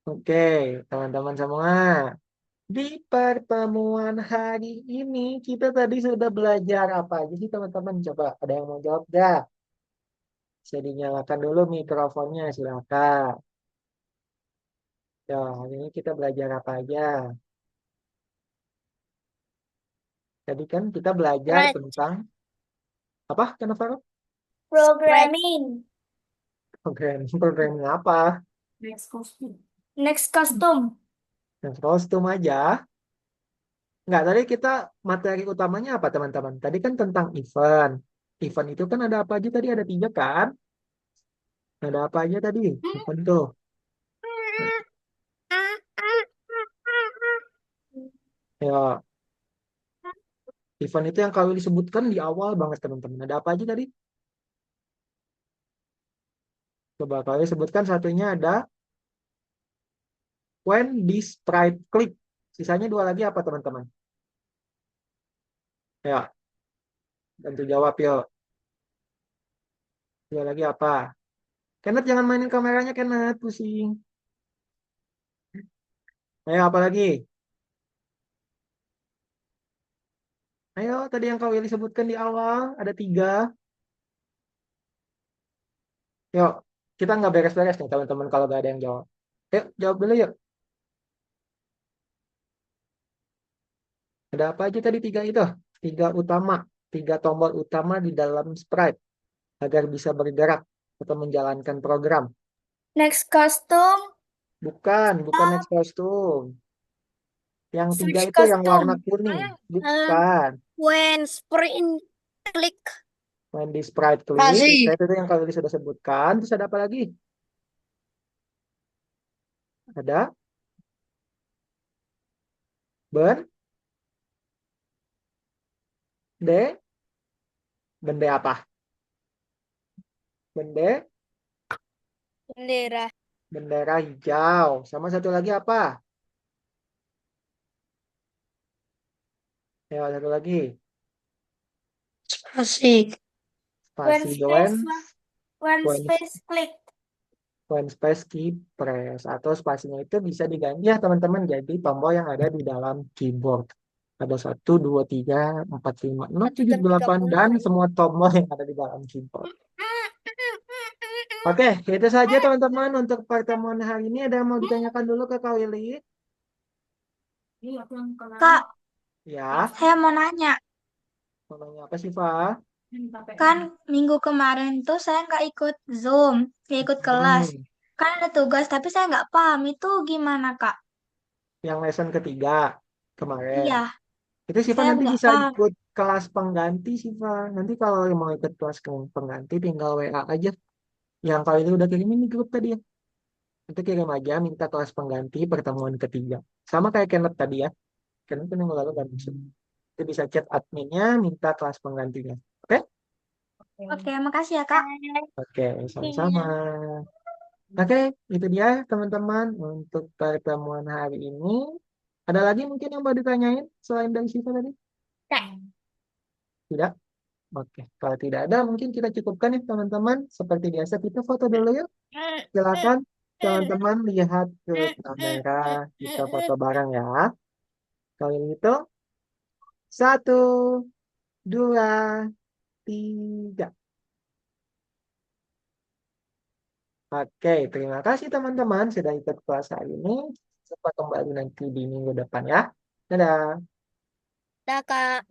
Oke, teman-teman semua. Di pertemuan hari ini kita tadi sudah belajar apa aja sih teman-teman? Coba ada yang mau jawab gak? Bisa dinyalakan dulu mikrofonnya, silakan. Ya, hari ini kita belajar apa aja? Tadi kan kita belajar Right. tentang apa? Kenapa? Programming. Programming apa? Next custom. Yang kostum aja. Enggak, tadi kita materi utamanya apa teman-teman? Tadi kan tentang event. Event itu kan ada apa aja tadi? Ada 3 kan? Ada apa aja tadi? Event tuh. Ya, event itu yang kali disebutkan di awal banget teman-teman. Ada apa aja tadi? Coba kali sebutkan satunya ada when this sprite click. Sisanya dua lagi apa teman-teman? Ya, bantu jawab yuk. Dua lagi apa? Kenneth jangan mainin kameranya Kenneth, pusing. Ayo apa lagi? Ayo tadi yang Kak Willy sebutkan di awal ada tiga. Yuk, kita nggak beres-beres nih teman-teman kalau nggak ada yang jawab. Yuk, jawab dulu yuk. Ada apa aja tadi tiga itu? Tiga utama, tiga tombol utama di dalam sprite agar bisa bergerak atau menjalankan program. Next custom, Bukan next costume. Yang tiga switch itu yang warna custom. kuning. Bukan. When sprint click. When di sprite click, Kasih. itu yang kali sudah sebutkan. Terus ada apa lagi? Ada ben, de, bende apa? Bende, Bendera. bendera hijau. Sama satu lagi apa? Ya, satu lagi. Asik. When Spasi space, when when space click. when space key press atau spasinya itu bisa diganti ya teman-teman jadi tombol yang ada di dalam keyboard. Ada 1, 2, 3, 4, 5, 6, 7, 8 dan semua tombol yang ada di dalam keyboard. Oke, itu saja teman-teman untuk pertemuan hari ini. Ada yang mau ditanyakan dulu ke Kak Willy? Kak, Ya, saya mau nanya. mau nanya apa sih, Pak? Kan minggu kemarin tuh saya nggak ikut Zoom, nggak ikut kelas. Hmm, Kan ada tugas, tapi saya nggak paham itu gimana, Kak? yang lesson ketiga kemarin. Iya, Itu Siva saya nanti nggak bisa paham. ikut kelas pengganti Siva. Nanti kalau mau ikut kelas pengganti tinggal WA aja. Yang kali itu udah kirimin di grup tadi ya. Itu kirim aja minta kelas pengganti pertemuan ketiga. Sama kayak Kenneth tadi ya. Kenneth kan yang lalu kan bisa. Itu bisa chat adminnya minta kelas penggantinya. Oke? Oke, makasih ya, Kak. Oke, sama-sama. Oke, itu dia teman-teman untuk pertemuan hari ini. Ada lagi mungkin yang mau ditanyain selain dari Siva tadi? Tidak? Oke, kalau tidak ada mungkin kita cukupkan ya teman-teman. Seperti biasa kita foto dulu yuk. Silakan teman-teman lihat ke kamera, kita foto bareng ya. Kalau itu, 1, 2, 3. Oke, terima kasih teman-teman sudah ikut kelas hari ini. Sampai kembali nanti di minggu depan ya. Dadah. Dah, Kak.